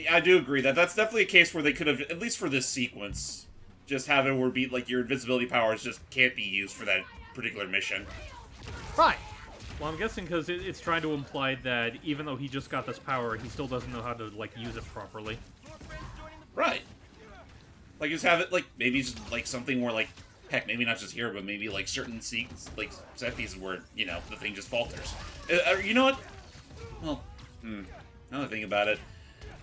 I do agree that's definitely a case where they could have, at least for this sequence, just have it where be like your invisibility powers just can't be used for that particular mission. Right. Well, I'm guessing because it's trying to imply that even though he just got this power, he still doesn't know how to like use it properly. Right. Like just have it like maybe just like something where like heck maybe not just here but maybe like certain like set pieces where you know the thing just falters. You know what? Well, now that I think about it,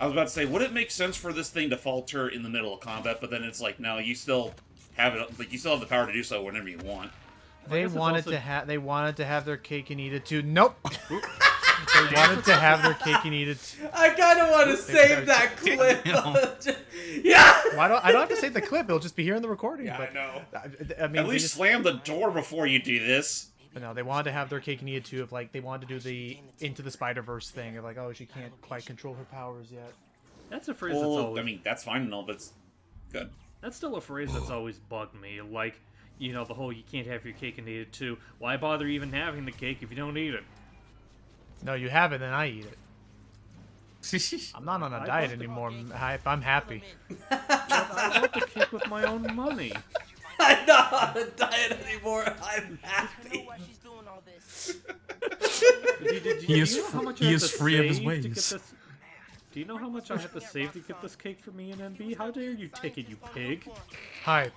I was about to say would it make sense for this thing to falter in the middle of combat? But then it's like no, you still have it. Like you still have the power to do so whenever you want. They guess it's wanted also- to have. They wanted to have their cake and eat it too. Nope. They wanted to have their cake and eat it. I kind of want to save that clip. Yeah. Why don't I don't have to save the clip? It'll just be here in the recording. Yeah, but, I know. I mean, At they least just- slam the door before you do this. But no, they wanted to have their cake and eat it too. If like they wanted to do the Into the Spider-Verse thing of like, oh, she can't quite control her powers yet. That's a phrase that's Well, always. I mean that's fine and all, but it's good. That's still a phrase that's always bugged me. Like, you know, the whole you can't have your cake and eat it too. Why bother even having the cake if you don't eat it? No, you have it, and I eat it. I'm not on a I diet bought the anymore. I'm happy. I bought the cake with my own money. I'm not on a diet anymore. I'm happy. Why she's doing all this? He is you know how much he I have is to free of his save to get ways. this- Do you know how much I have to save to get this cake for me and MB? How dare you take it, you pig? Hi.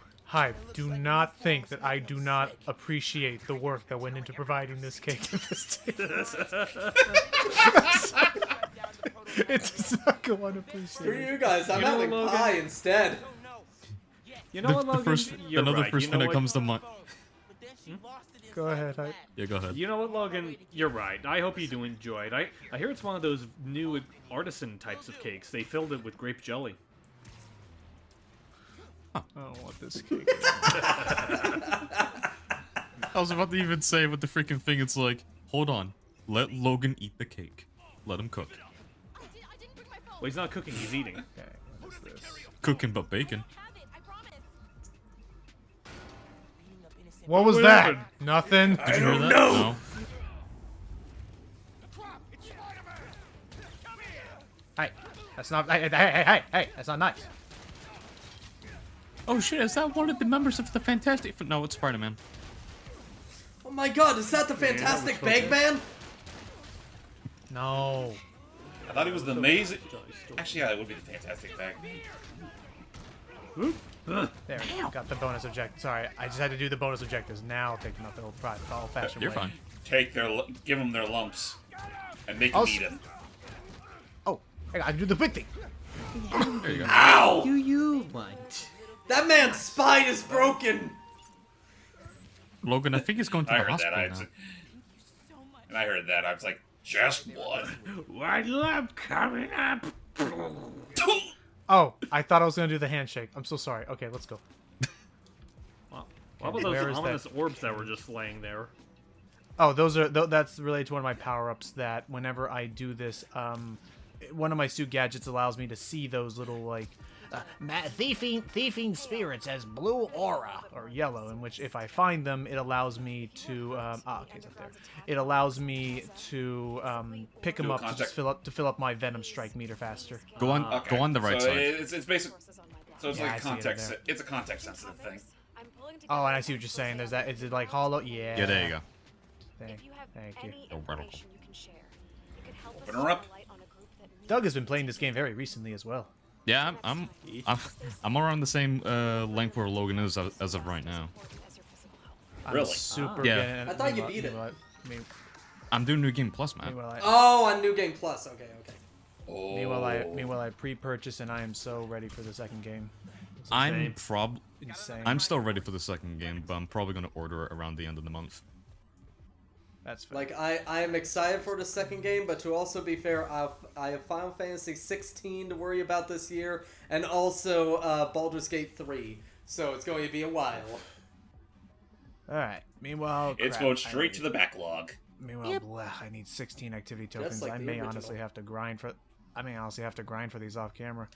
Do not think that I do not appreciate the work that went into providing this cake to this table. It does not go Screw unappreciated. you guys. I'm You know having what, Logan? pie instead. You know what, Logan? You're Another right. first You know thing that what? comes to mind. Go ahead. Yeah, go ahead. You know what, Logan? You're right. I hope you do enjoy it. I hear it's one of those new artisan types of cakes. They filled it with grape jelly. I don't want this cake. I was about to even say with the freaking thing, it's like, hold on, let Logan eat the cake. Let him cook. Well, he's not cooking, he's eating. Okay, what is this? Cooking but bacon. What was What that? happened? Nothing. Did you hear that? No. That's not. Hey! That's not nice. Oh shit, is that one of the members of the Fantastic... No, it's Spider-Man. Oh my god, is that the Fantastic Bagman? No. I thought he was the amazing... Actually, yeah, it would be the Fantastic Bag. There we go. Got the bonus objective. Sorry, I just had to do the bonus objectives. Now take them up the old-fashioned You're way. fine. Give them their lumps. And make them eat them. Oh, I gotta do the big thing. There you go. Ow! Do you want? That man's spine is broken! Logan, I think he's going to I the heard hospital that. now. And I heard that. I was like, just one. White lab coming up. Oh, I thought I was gonna do the handshake. I'm so sorry. Okay, let's go. What about Where those is ominous orbs that were just laying there? Oh, those are that's related to one of my power-ups. That whenever I do this, one of my suit gadgets allows me to see those little like thieving spirits as blue aura or yellow. In which, if I find them, it allows me to okay, it's up there. It allows me to pick them up to just fill up my Venom Strike meter faster. Go on the right so side. It's basic. So it's Yeah, I like see it context. there. It's a context sensitive thing. Oh, and I see what you're saying. There's that. Is it like hollow? Yeah. Yeah, there you go. Thank you. Open her up. Doug has been playing this game very recently as well. Yeah, I'm around the same length where Logan is as of right now. I'm Really? super. Yeah. I thought you beat it. I'm doing New Game Plus, man. Oh, on New Game Plus. Okay. Oh. Meanwhile, I pre-purchased and I am so ready for the second game. I'm Insane. I'm still ready for the second game, but I'm probably gonna order it around the end of the month. That's fair. Like, I am excited for the second game, but to also be fair, I have Final Fantasy 16 to worry about this year, and also Baldur's Gate 3, so it's going to be a while. Alright, meanwhile... It's going straight to the backlog. Meanwhile, bleh, I need 16 activity tokens. like I the may original. honestly have to grind for... these off camera.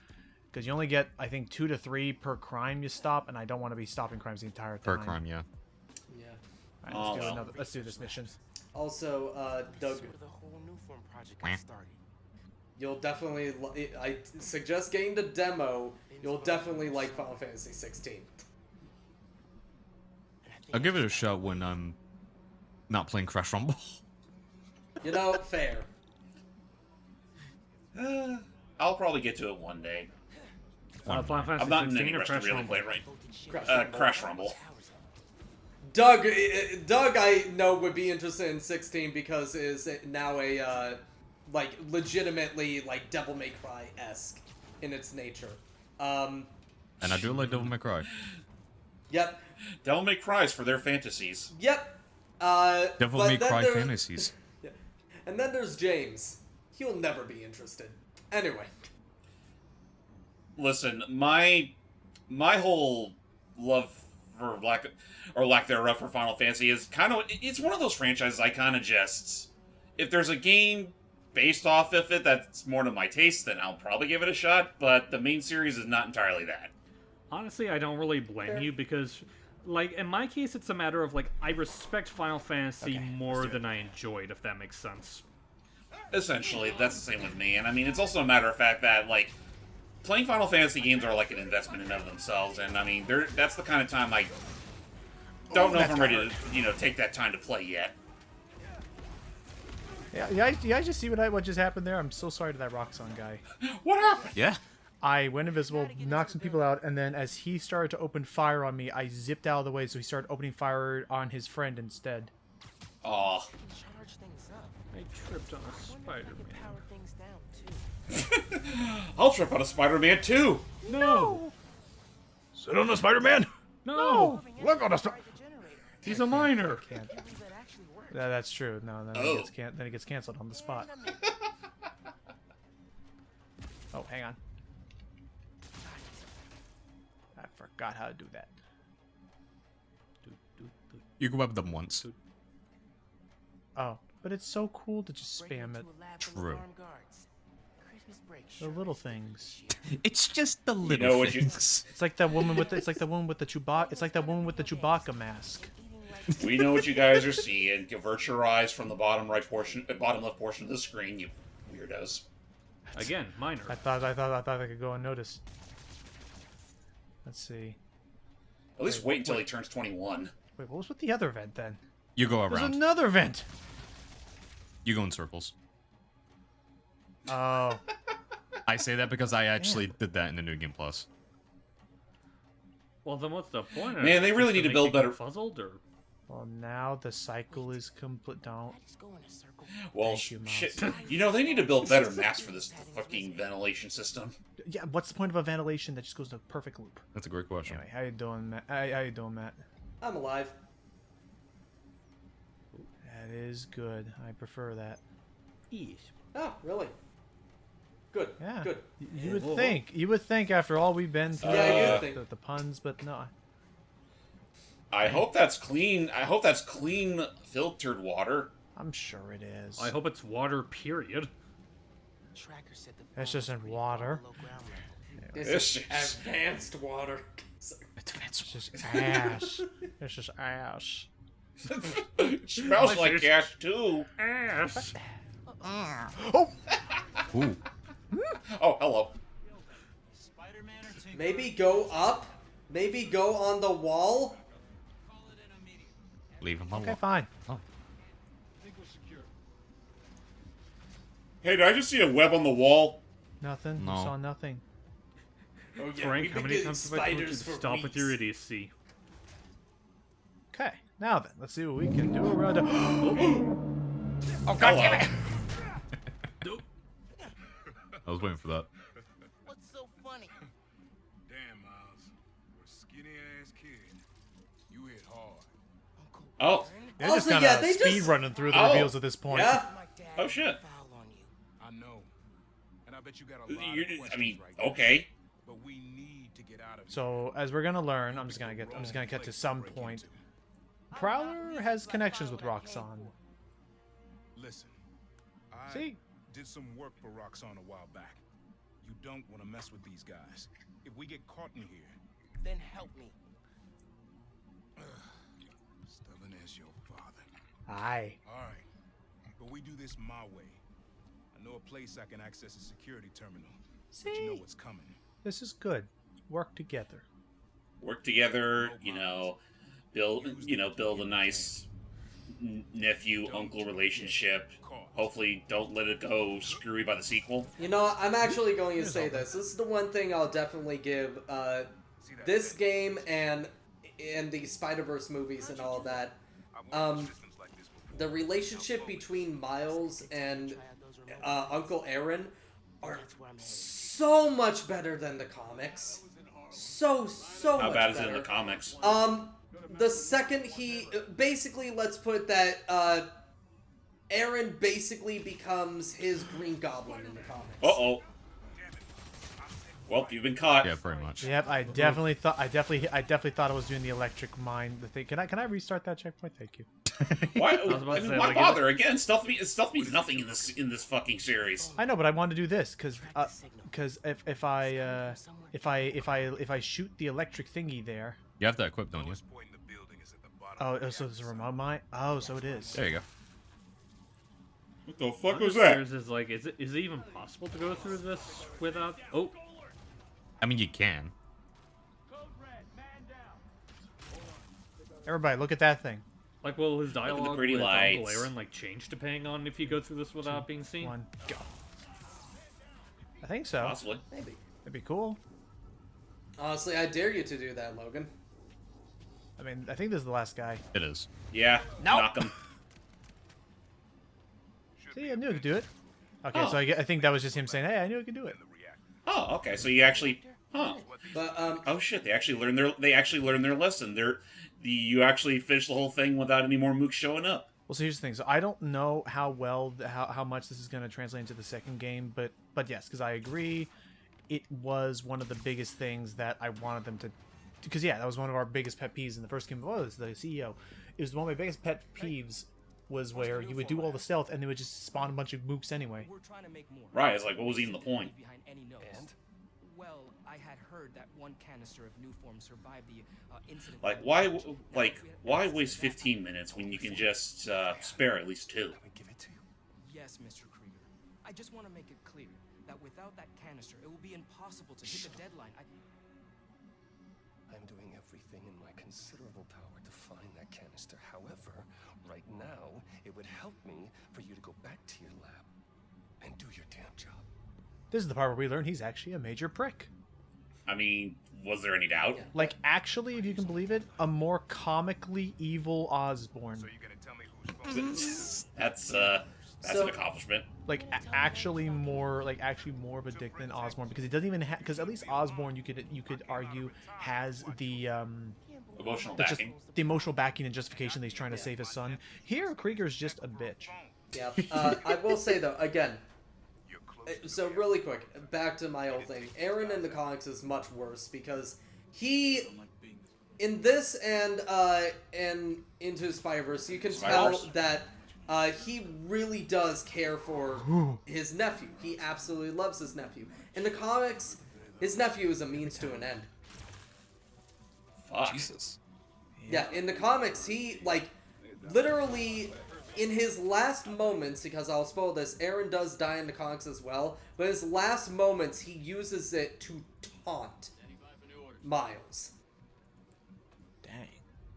Because you only get, I think, 2 to 3 per crime you stop, and I don't want to be stopping crimes the entire time. Per crime, yeah. Yeah. Alright, let's do this mission. Also, Doug, The whole new form project got started. you'll definitely... I suggest getting the demo. You'll definitely like Final Fantasy 16. I'll give it a shot when I'm not playing Crash Rumble. You know, fair. I'll probably get to it one day. Final Fantasy I'm not in 16 any or rush to Crash really Rumble? play it right. Crash Rumble. Doug, I know would be interested in 16 because it is now a like legitimately like Devil May Cry-esque in its nature. And I do like Devil May Cry. Yep. Devil May Cry's for their fantasies. Yep. Devil but May then Cry there- fantasies. Yeah. And then there's James. He'll never be interested. Anyway. Listen, my whole love for lack thereof for Final Fantasy is it's one of those franchises I kind of just, if there's a game based off of it that's more to my taste, then I'll probably give it a shot, but the main series is not entirely that. Honestly, I don't really blame you because, like, in my case, it's a matter of, like, I respect Final Fantasy more than I enjoyed, if that makes sense. Essentially, that's the same with me, and I mean, it's also a matter of fact that, like, playing Final Fantasy games are like an investment in and of themselves, and I mean, that's the kind of time I don't know if I'm ready to, take that time to play yet. Yeah, you guys just see what just happened there? I'm so sorry to that Roxxon guy. What happened? Yeah. I went invisible, knocked some people out, and then as he started to open fire on me, I zipped out of the way, so he started opening fire on his friend instead. Aw. Charge things up. I tripped on a Spider-Man. Power things down too. I'll trip on a Spider-Man too! No! Sit on the Spider-Man! No! Look on the Spider. He's a minor! Can't. That's true. No, then it gets canceled on the spot. Oh, hang on. I forgot how to do that. You can web them once. Oh, but it's so cool to just spam it. True. The little things. It's just the little know what you- things. It's like that woman with the Chewbacca. It's like that woman with the Chewbacca mask. We know what you guys are seeing. Avert your eyes from the bottom left portion of the screen, you weirdos. Again, minor. I thought I could go unnoticed. Let's see. At least wait until he turns 21. Wait, what was with the other vent then? You go There's around. another vent. You go in circles. Oh. I say that because I actually did that in the New Game Plus. Well, then what's the point? Man, they really need to build better. Fuzzled or? Well, now the cycle is complete. Don't. Well, Thank you, shit. Mouse. You know, they need to build better maps for this fucking ventilation system. Yeah, what's the point of a ventilation that just goes in a perfect loop? That's a great question. Anyway, how you doing, Matt? How you doing, Matt? I'm alive. That is good. I prefer that. Yes. Oh, really? Good. Yeah. Good. You would think after all we've been through, Yeah, you'd think. the puns, but no. I hope that's clean. I hope that's clean filtered water. I'm sure it is. I hope it's water. Period. It's just in water. This is advanced water. It's just ash. It's just ash. It smells like gas too. Ass. Oh! Ooh. Oh, hello. Maybe go up. Maybe go on the wall. Leave him alone. Okay, fine. Oh. Hey, did I just see a web on the wall? Nothing. No. You saw nothing. Oh, yeah, Frank, we've how been many getting times have I told you to spiders for stop with your weeks. idiocy? Okay, now then, let's see what we can do around. Oh, God damn it! I was waiting for that. What's so funny? Damn, Miles. You're a skinny ass kid. You hit hard. Oh. They're just Also, kind yeah, of they speed just- running through the Oh. reveals at this point. Yeah. Oh shit. I know. And I bet you got a lot You, of questions I mean, right now. okay. But we need to get out of here. So as we're gonna learn, I'm just gonna get to some point. Prowler has connections with Roxxon. Listen, I See? did some work for Roxxon a while back. You don't want to mess with these guys. If we get caught in here, Then help me. stubborn as your father. Aye. All right, but we do this my way. I know a place I can access a security terminal. But you know See? what's coming. This is good. Work together. Work together, you know, build a nice nephew uncle relationship. Hopefully, don't let it go screwy by the sequel. You know, I'm actually going to say this. This is the one thing I'll definitely give this game and the Spider-Verse movies and all that. The relationship between Miles and Uncle Aaron are so much better than the comics. So How much bad is better. it in the comics? The second he basically, let's put it that Aaron basically becomes his Green Goblin in the comics. Uh-oh. Well, you've been caught. Yeah, pretty much. Yep, I definitely thought I was doing the electric mine. The thing. Can I restart that checkpoint? Thank you. Why? was about I to mean, say, why like, bother? Again, stealth means nothing in this fucking series. I know, but I wanted to do this because if I shoot the electric thingy there. You have that equipped, don't you? Oh, so it's a remote mine. Oh, so it is. There you go. What the fuck I'm was just that? curious, is like, is it even possible to go through this without? Oh, I mean, you can. Everybody, look at that thing. like, will his dialogue pretty with Uncle lights. Aaron like change depending on if you go through this without being seen? One, go. I think so. Possibly. Maybe. That'd be cool. Honestly, I dare you to do that, Logan. I mean, I think this is the last guy. It is. Yeah. Nope. Knock him. See, I knew I could do it. Okay, Oh. so I think that was just him saying, "Hey, I knew I could do it." Oh, okay. So you actually, But Oh shit! They actually learned their lesson. You actually finished the whole thing without any more mooks showing up. Well, so here's the thing. So I don't know how much this is going to translate into the second game, but yes, because I agree, it was one of the biggest things that I wanted them to. Because yeah, that was one of our biggest pet peeves in the first game. Was the CEO? It was one of my biggest pet peeves. Was where you would do all the stealth and they would just spawn a bunch of mooks anyway. We're trying to make more. Right? It's like, what was even the point? Behind any notes. And? Well, I had heard that one canister of new form survived the incident. Like, why waste 15 minutes when you can just spare at least 2? Yes, Mr. Krieger. I just want to make it clear. that without that canister, it will be impossible to hit the deadline. I'm doing everything in my considerable power to find that canister. However, right now, it would help me for you to go back to your lab and do your damn job. This is the part where we learn he's actually a major prick. I mean, was there any doubt? Like, actually, if you can believe it, a more comically evil Osborn. So you're gonna tell me who's That's an accomplishment. Like, actually more of a dick than Osborn, because he doesn't even have, because at least Osborn, you could argue, has the emotional backing. The emotional backing and justification that he's trying to save his son. Here, Krieger's just a bitch. Yeah. I will say though, again, so really quick, back to my old thing. Aaron in the comics is much worse because he, in this and Into Spider-Verse, you can tell that he really does care for his nephew. He absolutely loves his nephew. In the comics, his nephew is a means to an end. Fuck. Jesus. Yeah, in the comics, he, like, literally, in his last moments, because I'll spoil this, Aaron does die in the comics as well, but his last moments, he uses it to taunt Miles. Dang.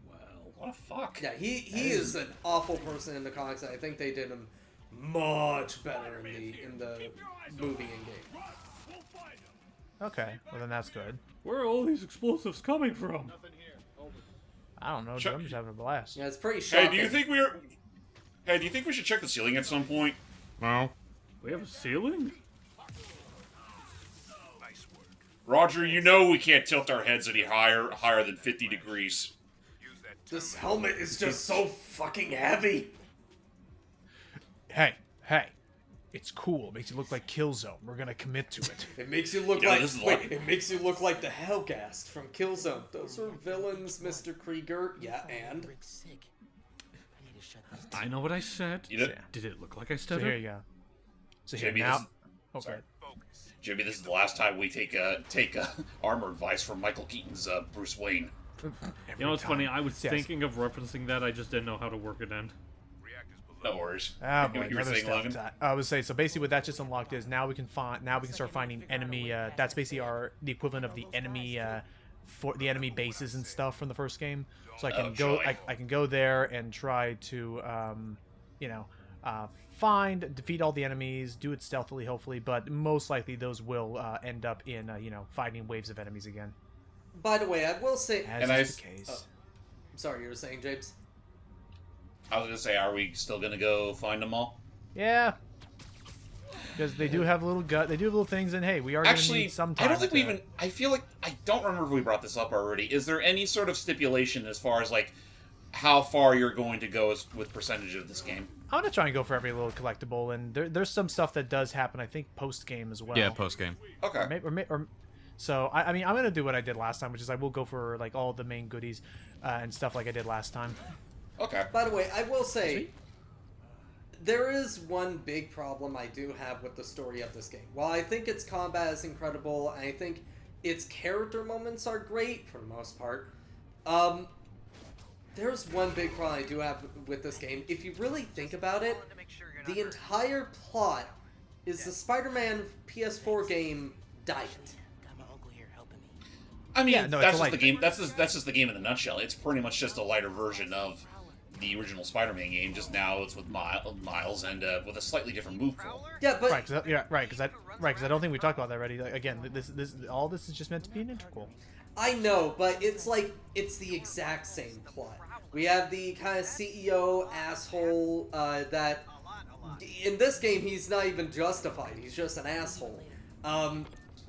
Well, what a fuck. Yeah, he is an awful person in the comics, and I think they did him much better in the movie and game. Okay, well then that's good. Where are all these explosives coming from? I don't know, dude, I'm just having a blast. Yeah, it's pretty shocking. Hey, do you think we should check the ceiling at some point? No. We have a ceiling? Roger, you know we can't tilt our heads any higher than 50 degrees. This helmet is just so fucking heavy. Hey, it's cool. It makes you look like Killzone. We're gonna commit to it. It makes you look it makes you look like the Hellgast from Killzone. Those are villains, Mr. Krieger. Yeah, and I know what I said. You know, Did it look like I So said here it? you go. So here Jimmy, now. Sorry. Jimmy, this is the last time we take armor advice from Michael Keaton's Bruce Wayne. You know what's funny? I was thinking of referencing that. I just didn't know how to work it in. No worries. Ah, boy, You were another saying, stuff. Logan? I would say so. Basically, what that just unlocked is now we can start finding enemy. That's basically the equivalent of the enemy for the enemy bases and stuff from the first game. So I can I can go there and try to defeat all the enemies, do it stealthily, hopefully. But most likely those will end up in fighting waves of enemies again. by the way, I will say, As is the case. sorry, you were saying, James? I was gonna say, are we still gonna go find them all? Yeah. Because they do have little they do have little things, and hey, we are going to need some time. I don't think we even. I feel like I don't remember if we brought this up already. Is there any sort of stipulation as far as like how far you're going to go with percentage of this game? I'm going to try and go for every little collectible, and there's some stuff that does happen. I think post game as well. Yeah, post game. Okay. So I mean, I'm going to do what I did last time, which is I will go for like all the main goodies and stuff like I did last time. Okay. By the way, I will say, there is one big problem I do have with the story of this game. While I think its combat is incredible, and I think its character moments are great for the most part, there's one big problem I do have with this game. If you really think about it, the entire plot is the Spider-Man PS4 game Diet. I mean, Yeah, no, that's it's a just the light- game. That's just the game in a nutshell. It's pretty much just a lighter version of the original Spider-Man game. Just now it's with Miles and with a slightly different move pool. Yeah, but because I don't think we talked about that already. Like, again, all this is just meant to be an integral. I know, but it's like, it's the exact same plot. We have the kind of CEO asshole that, in this game, he's not even justified. He's just an asshole.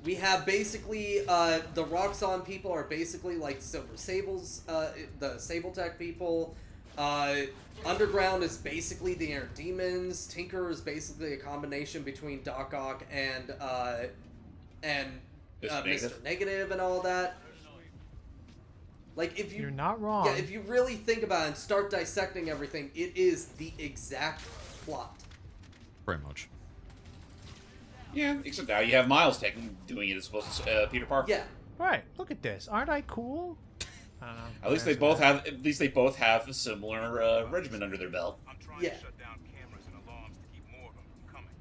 We have basically, the Roxxon people are basically like Silver Sables, the Sable Tech people. Underground is basically the Inner Demons. Tinker is basically a combination between Doc Ock and Mr. Negative and all that. Like, if You're not wrong. Yeah, if you really think about it and start dissecting everything, it is the exact plot. Pretty much. Yeah, except now you have Miles doing it as opposed to Peter Parker. Yeah. Right. Look at this. Aren't I cool? I don't know. At least they both have. At least they both have a similar regimen under their belt. I'm trying Yeah. to shut down cameras and alarms to keep more of them from coming.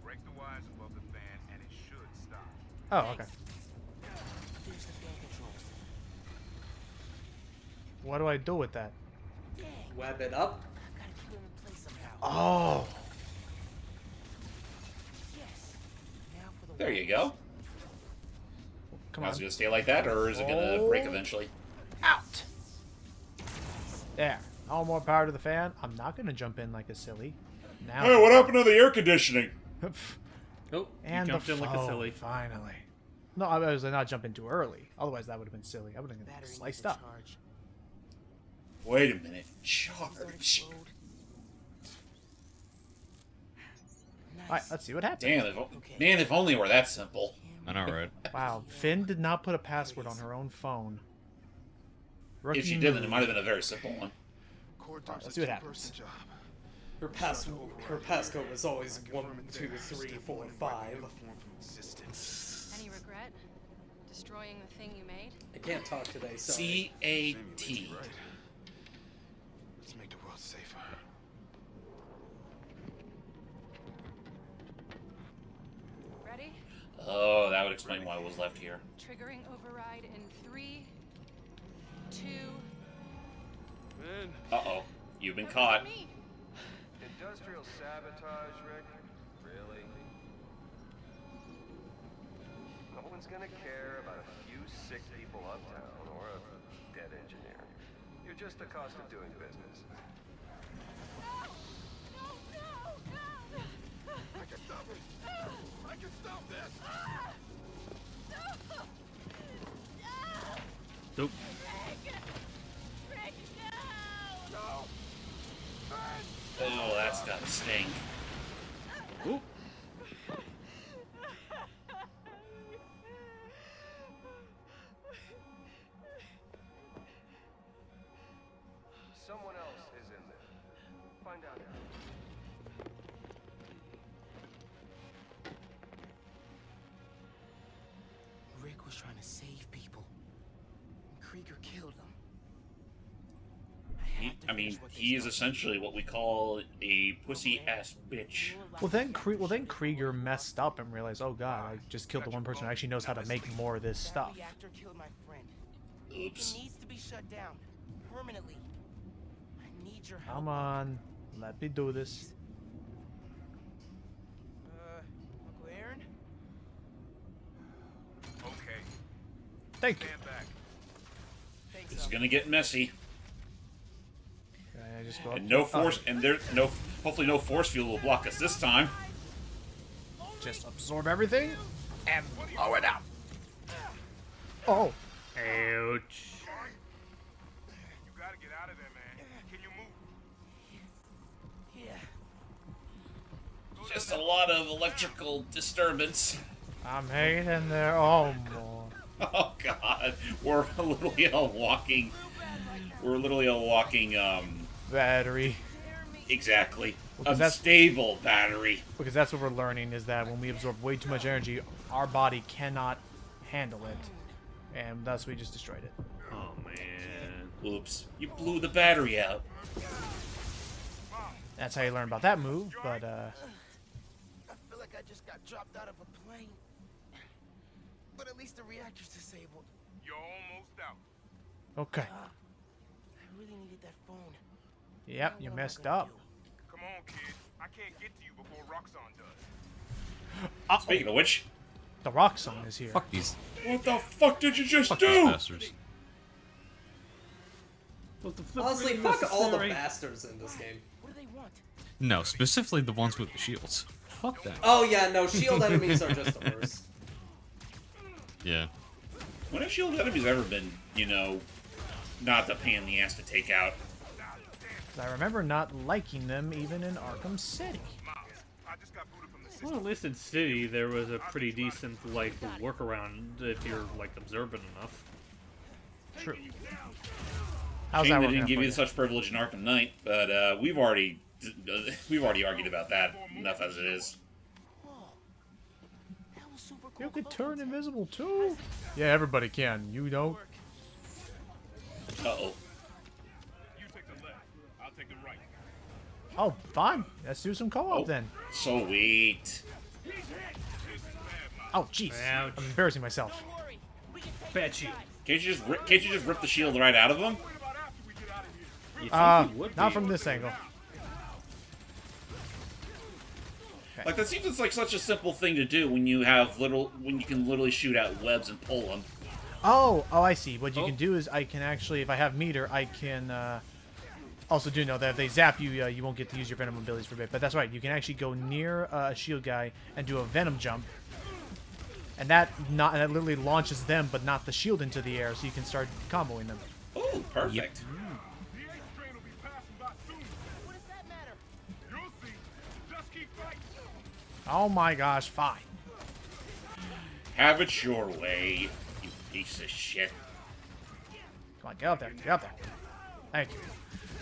Break the wires above the fan, and it Oh, okay. There's the fan controls. What do I do with that? Web it up. Gotta keep them in place somehow. Oh. Yes. Now for the There you go. Come Now, is on. it gonna stay like that, or is it gonna break eventually? Out. There. All more power to the fan. I'm not gonna jump in like a silly. Now. Hey, what happened to the air conditioning? Oh, And you jumped the in like a phone, silly. Finally. No, I was not jumping too early. Otherwise, that would have been silly. I would have been battery sliced needs up. a charge. Wait a minute. Don't Charge. explode. All right, let's see what happens. Damn, man, if only it were that simple. I know, right? Wow, Finn did not put a password on her own phone. Rookie If she did, then it move. might have been a very simple one. Alright, let's see what happens. Her passcode was always 1, 2, 3, 4, 5. Any regret? Destroying the thing you made? I can't talk today, so. C-A-T. Let's make the world safer. Ready? Oh, that would explain why it was left here. Triggering override in 3, 2. Man. Uh-oh. You've been caught. Industrial sabotage, Rick? Really? No one's gonna care about a few sick people uptown or a dead engineer. You're just the cost of doing business. I can stop it. I can stop this. Nope. Oh, that's gotta sting. Ooh. Someone else is in there. Find out how. Rick was trying to save people. Krieger killed him. I mean, he is essentially what we call a pussy-ass bitch. Well, then Krieger messed up and realized, oh god, I just killed the one person who actually knows how to make more of this stuff. That reactor killed my friend. Oops. It needs to be shut down permanently. I need your help. Come on, let me do this. Uncle Aaron? Okay. Thank you. Stand back. Thanks, This is gonna get messy. Can I just go up? And no force, and there, no, hopefully no force field will block us this time. Just absorb everything and blow it out. Oh. Ouch. You gotta get out of there, man. Can you move? Yeah. Just a lot of electrical disturbance. I'm hanging in there. Oh, boy. Oh God, we're literally a walking. We're literally a walking. Battery. Exactly. Well, 'cause that's- Unstable battery. Because that's what we're learning, is that when we absorb way too much energy, our body cannot handle it. And thus we just destroyed it. Oh man. Oops, you blew the battery out. That's how you learn about that move, but I feel like I just got dropped out of a plane. But at least the reactor's disabled. You're almost out. okay. I really needed that phone. Yep, you messed up. Come on, kid. I can't get to you before Roxxon does. Speaking of which, The rock song is here. Fuck these. what the fuck did you just Fuck do? these bastards. What the flip Honestly, really fuck all the necessary? bastards in this game. What do they want? No, specifically the ones with the shields. Fuck them. Oh yeah, no, shield enemies are just the worst. Yeah. When have shield enemies ever been, you know, not the pain in the ass to take out? 'Cause I remember not liking them even in Arkham City. Well, at least in City, there was a pretty decent, like, workaround if you're, like, observant enough. True. How's Shame that they working didn't out give for you you? such privilege in Arkham Knight, but we've already argued about that enough as it is. That was super cool. You could turn invisible too. Yeah, everybody can. You don't. Uh-oh. You take the left. I'll take the right. Oh, fine. Let's do some co-op Oh, then. sweet. Oh, jeez. Ouch. I'm embarrassing myself. Bet you. Can't you just rip the shield right out of him? You think you would Not be from able this to. angle. Like that seems like such a simple thing to do when you can literally shoot out webs and pull them. Oh, I see. What you can do is I can actually, if I have meter, I can also do know that if they zap you, you won't get to use your venom abilities for a bit. But that's right. You can actually go near a shield guy and do a venom jump, and that literally launches them, but not the shield into the air, so you can start comboing them. Oh, perfect. Oh my gosh, fine. Have it your way, you piece of shit. Come on, get up there. Get up there. Thank you.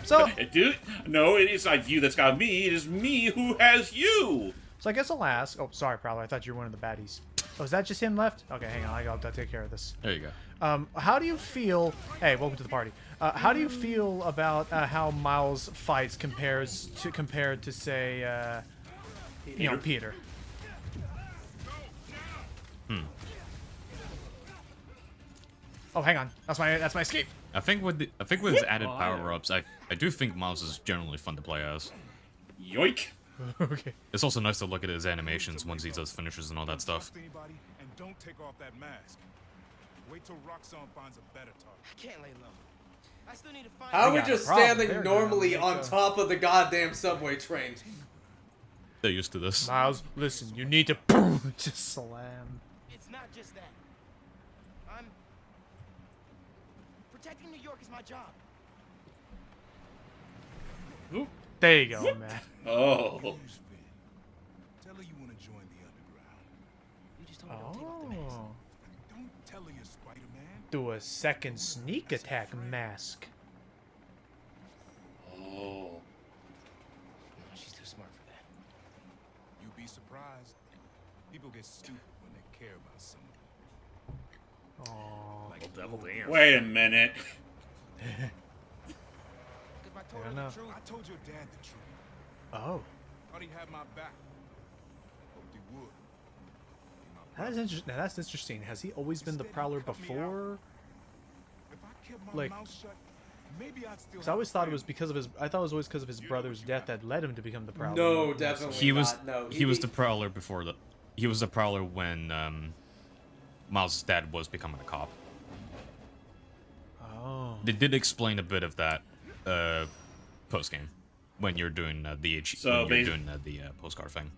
So, Dude, no, it is not you that's got me. It is me who has you. I guess I'll ask. Oh, sorry, Prowler. I thought you were one of the baddies. Oh, is that just him left? Okay, hang on. I'll take care of this. There you go. How do you feel... Hey, welcome to the party. How do you feel about how Miles fights compared to say, Peter? Oh, hang on. That's my escape. I think with his added power-ups, I do think Miles is generally fun to play as. Yoink. Okay. It's also nice to look at his animations once he does finishes and all that stuff. And don't take off that mask. Wait till Roxanne finds a better target. I can't lay low. I still need to find. How are we got a just problem. standing They're normally gonna on make a- top of the goddamn subway train? They're used to this. Miles, listen. You need to boom, just slam. It's not just that. I'm protecting New York is my job. There you go, man. Oh. Tell her you want to join the underground. You just told me don't take off the mask. Oh. Don't tell her you're Spider-Man. Do a second sneak attack mask. Oh. No, she's too smart for that. You'd be surprised. People get stupid when they care about someone. Oh. Well, devil dance. Wait a minute. If I told I her know. the truth, I told your dad the truth. Oh. Thought he had my back. Hoped he would. That's interesting. Now that's interesting. Has he always been the Prowler before? If I kept my Like, mouth shut, maybe I'd still. because I always thought it was because of his. I thought it was always because of his brother's death that led him to become the Prowler. No, definitely He was not. No, he was the Prowler before the. He was the Prowler when Miles' dad was becoming a cop. Oh. They did explain a bit of that post game when you're doing the postcard thing.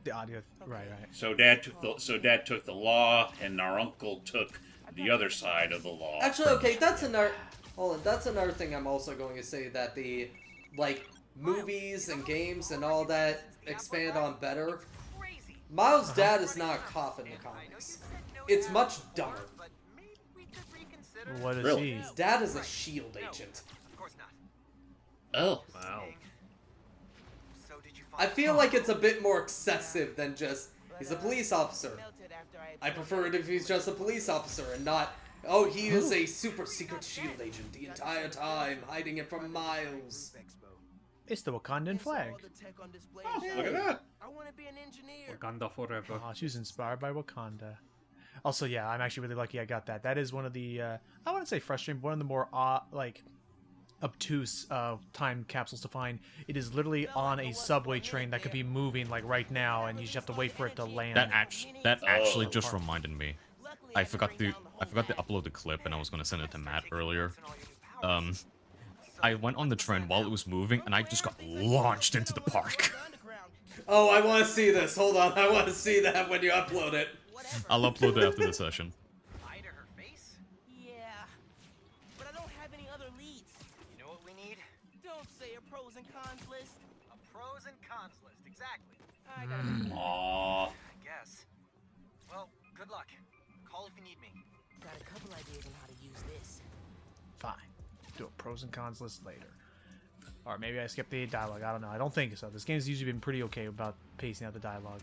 The audio. Right. So dad took the law, and our uncle took the other side of the law. Actually, okay, that's another. Hold on, that's another thing I'm also going to say that the, like, movies and games and all that expand on better. Miles' dad is not a cop in the comics. It's much dumber. What is Really? he? His dad is a SHIELD agent. Oh. Wow. I feel like it's a bit more excessive than just, he's a police officer. melted after I had I prefer it if he's just a police officer and not, oh, he is a super secret SHIELD agent the entire time, hiding it from Miles. It's the Wakandan flag. all the tech on display. Look at that. I want to be an engineer. Wakanda forever. Oh, she was inspired by Wakanda. Also, yeah, I'm actually really lucky I got that. That is one of the, I wouldn't say frustrating, but one of the more, like, obtuse time capsules to find. It is literally on a subway train that could be moving, like, right now, and you just have to wait for it to land. That actually just reminded me. I forgot to upload the clip, and I was gonna send it to Matt earlier. I went on the train while it was moving, and I just got launched into the park. Oh, I want to see this. Hold on, I want to see that when you upload it. I'll upload it after the session. Yeah, but I don't have any other leads. You know what we need? Don't say a pros and cons list. A pros and cons list, exactly. I gotta Aww. I guess. Well, good luck. Call if you need me. got a couple ideas on how to use this. Fine. Do a pros and cons list later. Or maybe I skipped the dialogue. I don't know. I don't think so. This game's usually been pretty okay about pacing out the dialogue.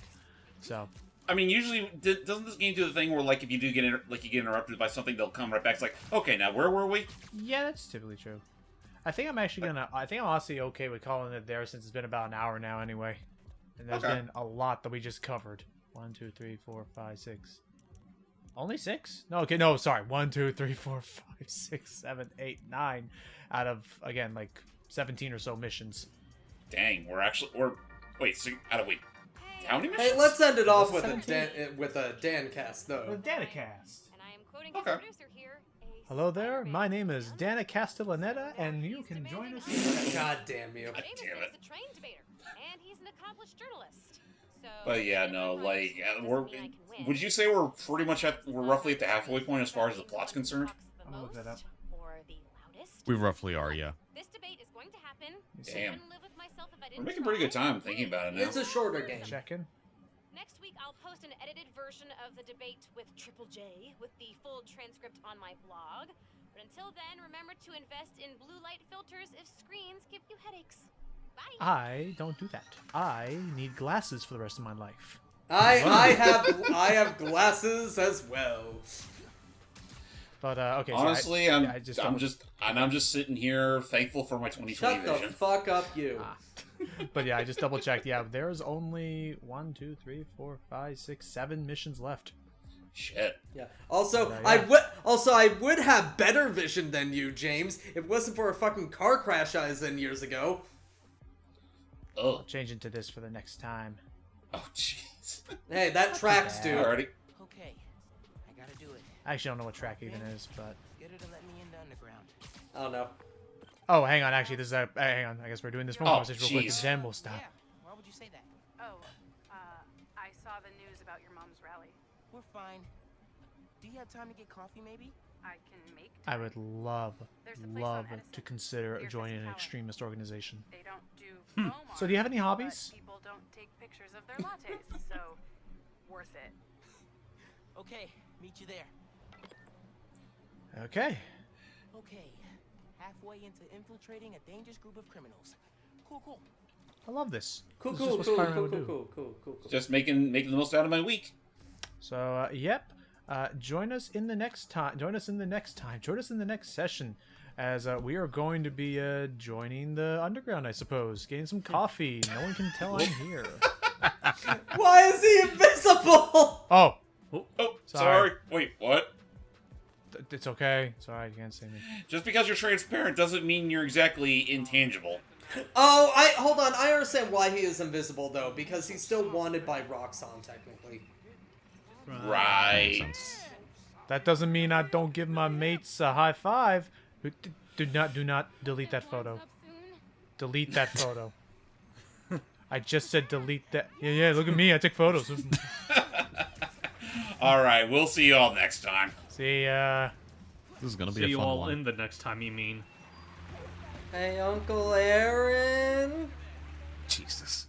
So, I mean, usually, doesn't this game do the thing where, like, if you do get you get interrupted by something, they'll come right back? It's like, okay, now where were we? yeah, that's typically true. I think I'm honestly okay with calling it there since it's been about an hour now anyway. And there's Okay. been a lot that we just covered. 1, 2, 3, 4, 5, 6. Only 6? No, okay, no, sorry. 1, 2, 3, 4, 5, 6, 7, 8, 9 out of, again, like 17 or so missions. Dang, wait, how many missions? Hey, let's end it off with 17. a Dan cast, though. With Danicast. And I am quoting Okay. his producer here. Hello there, my name is Dana Castellaneta, and you can join us. God damn you. God damn it. Is a trained debater, and he's an accomplished journalist. So, But yeah, no, like, would you say we're roughly at the halfway point as far as the plot's concerned? I'm gonna look that up. Or the loudest? We roughly are, yeah. This debate is going to happen. Damn. I couldn't live with myself if I We're didn't making pretty good try. time thinking about it now. It's a shorter game. Checking. Next week, I'll post an edited version of the debate with Triple J with the full transcript on my blog. But until then, remember to invest in blue light filters if screens give you headaches. Bye. I don't do that. I need glasses for the rest of my life. I have glasses as well. But okay. Honestly, so I'm just sitting here thankful for my 2020 Shut vision. the fuck up, you. But yeah, I just double checked. Yeah, there's only 1, 2, 3, 4, 5, 6, 7 missions left. Shit. Yeah. Also, Yeah. I would have better vision than you, James. If it wasn't for a fucking car crash I was in years ago. Oh. I'll change into this for the next time. Oh, jeez. Hey, that tracks, dude. Alrighty. Okay, I gotta do it. I actually don't know what track even is, but. Get her to let me in the underground. I don't know. Oh, hang on. Actually, this is hang on. I guess we're doing this phone conversation real quick, and jeez. then we'll stop. Yeah, why would you say that? Oh, I saw the news about your mom's rally. We're fine. Do you have time to get coffee, maybe? I can make. I would love There's a place on Edison, to consider near joining an Tower. extremist organization. They don't do foam So do you have any art, hobbies? but people don't take pictures of their lattes, so worth it. Okay, meet you there. Okay. Okay, halfway into infiltrating a dangerous group of criminals. Cool. I love this. Cool, This is cool, what cool, Spider-Man cool, would cool, do. cool. Just making the most out of my week. So, yep. Join us in the next time. Join us in the next session, as we are going to be joining the underground, I suppose. Getting some coffee. No one can tell I'm here. Why is he invisible? Oh, Oh, sorry. Wait, what? it's okay. Sorry, you can't see me. Just because you're transparent doesn't mean you're exactly intangible. Oh, hold on. I understand why he is invisible, though, because he's still wanted by Roxxon, technically. Right. That doesn't mean I don't give my mates a high five. Do not delete that photo. Delete that photo. I just said delete that. Yeah, look at me. I take photos. Alright, we'll see you all next time. See, This is gonna be See a you fun all one. in the next time, you mean? Hey, Uncle Aaron. Jesus.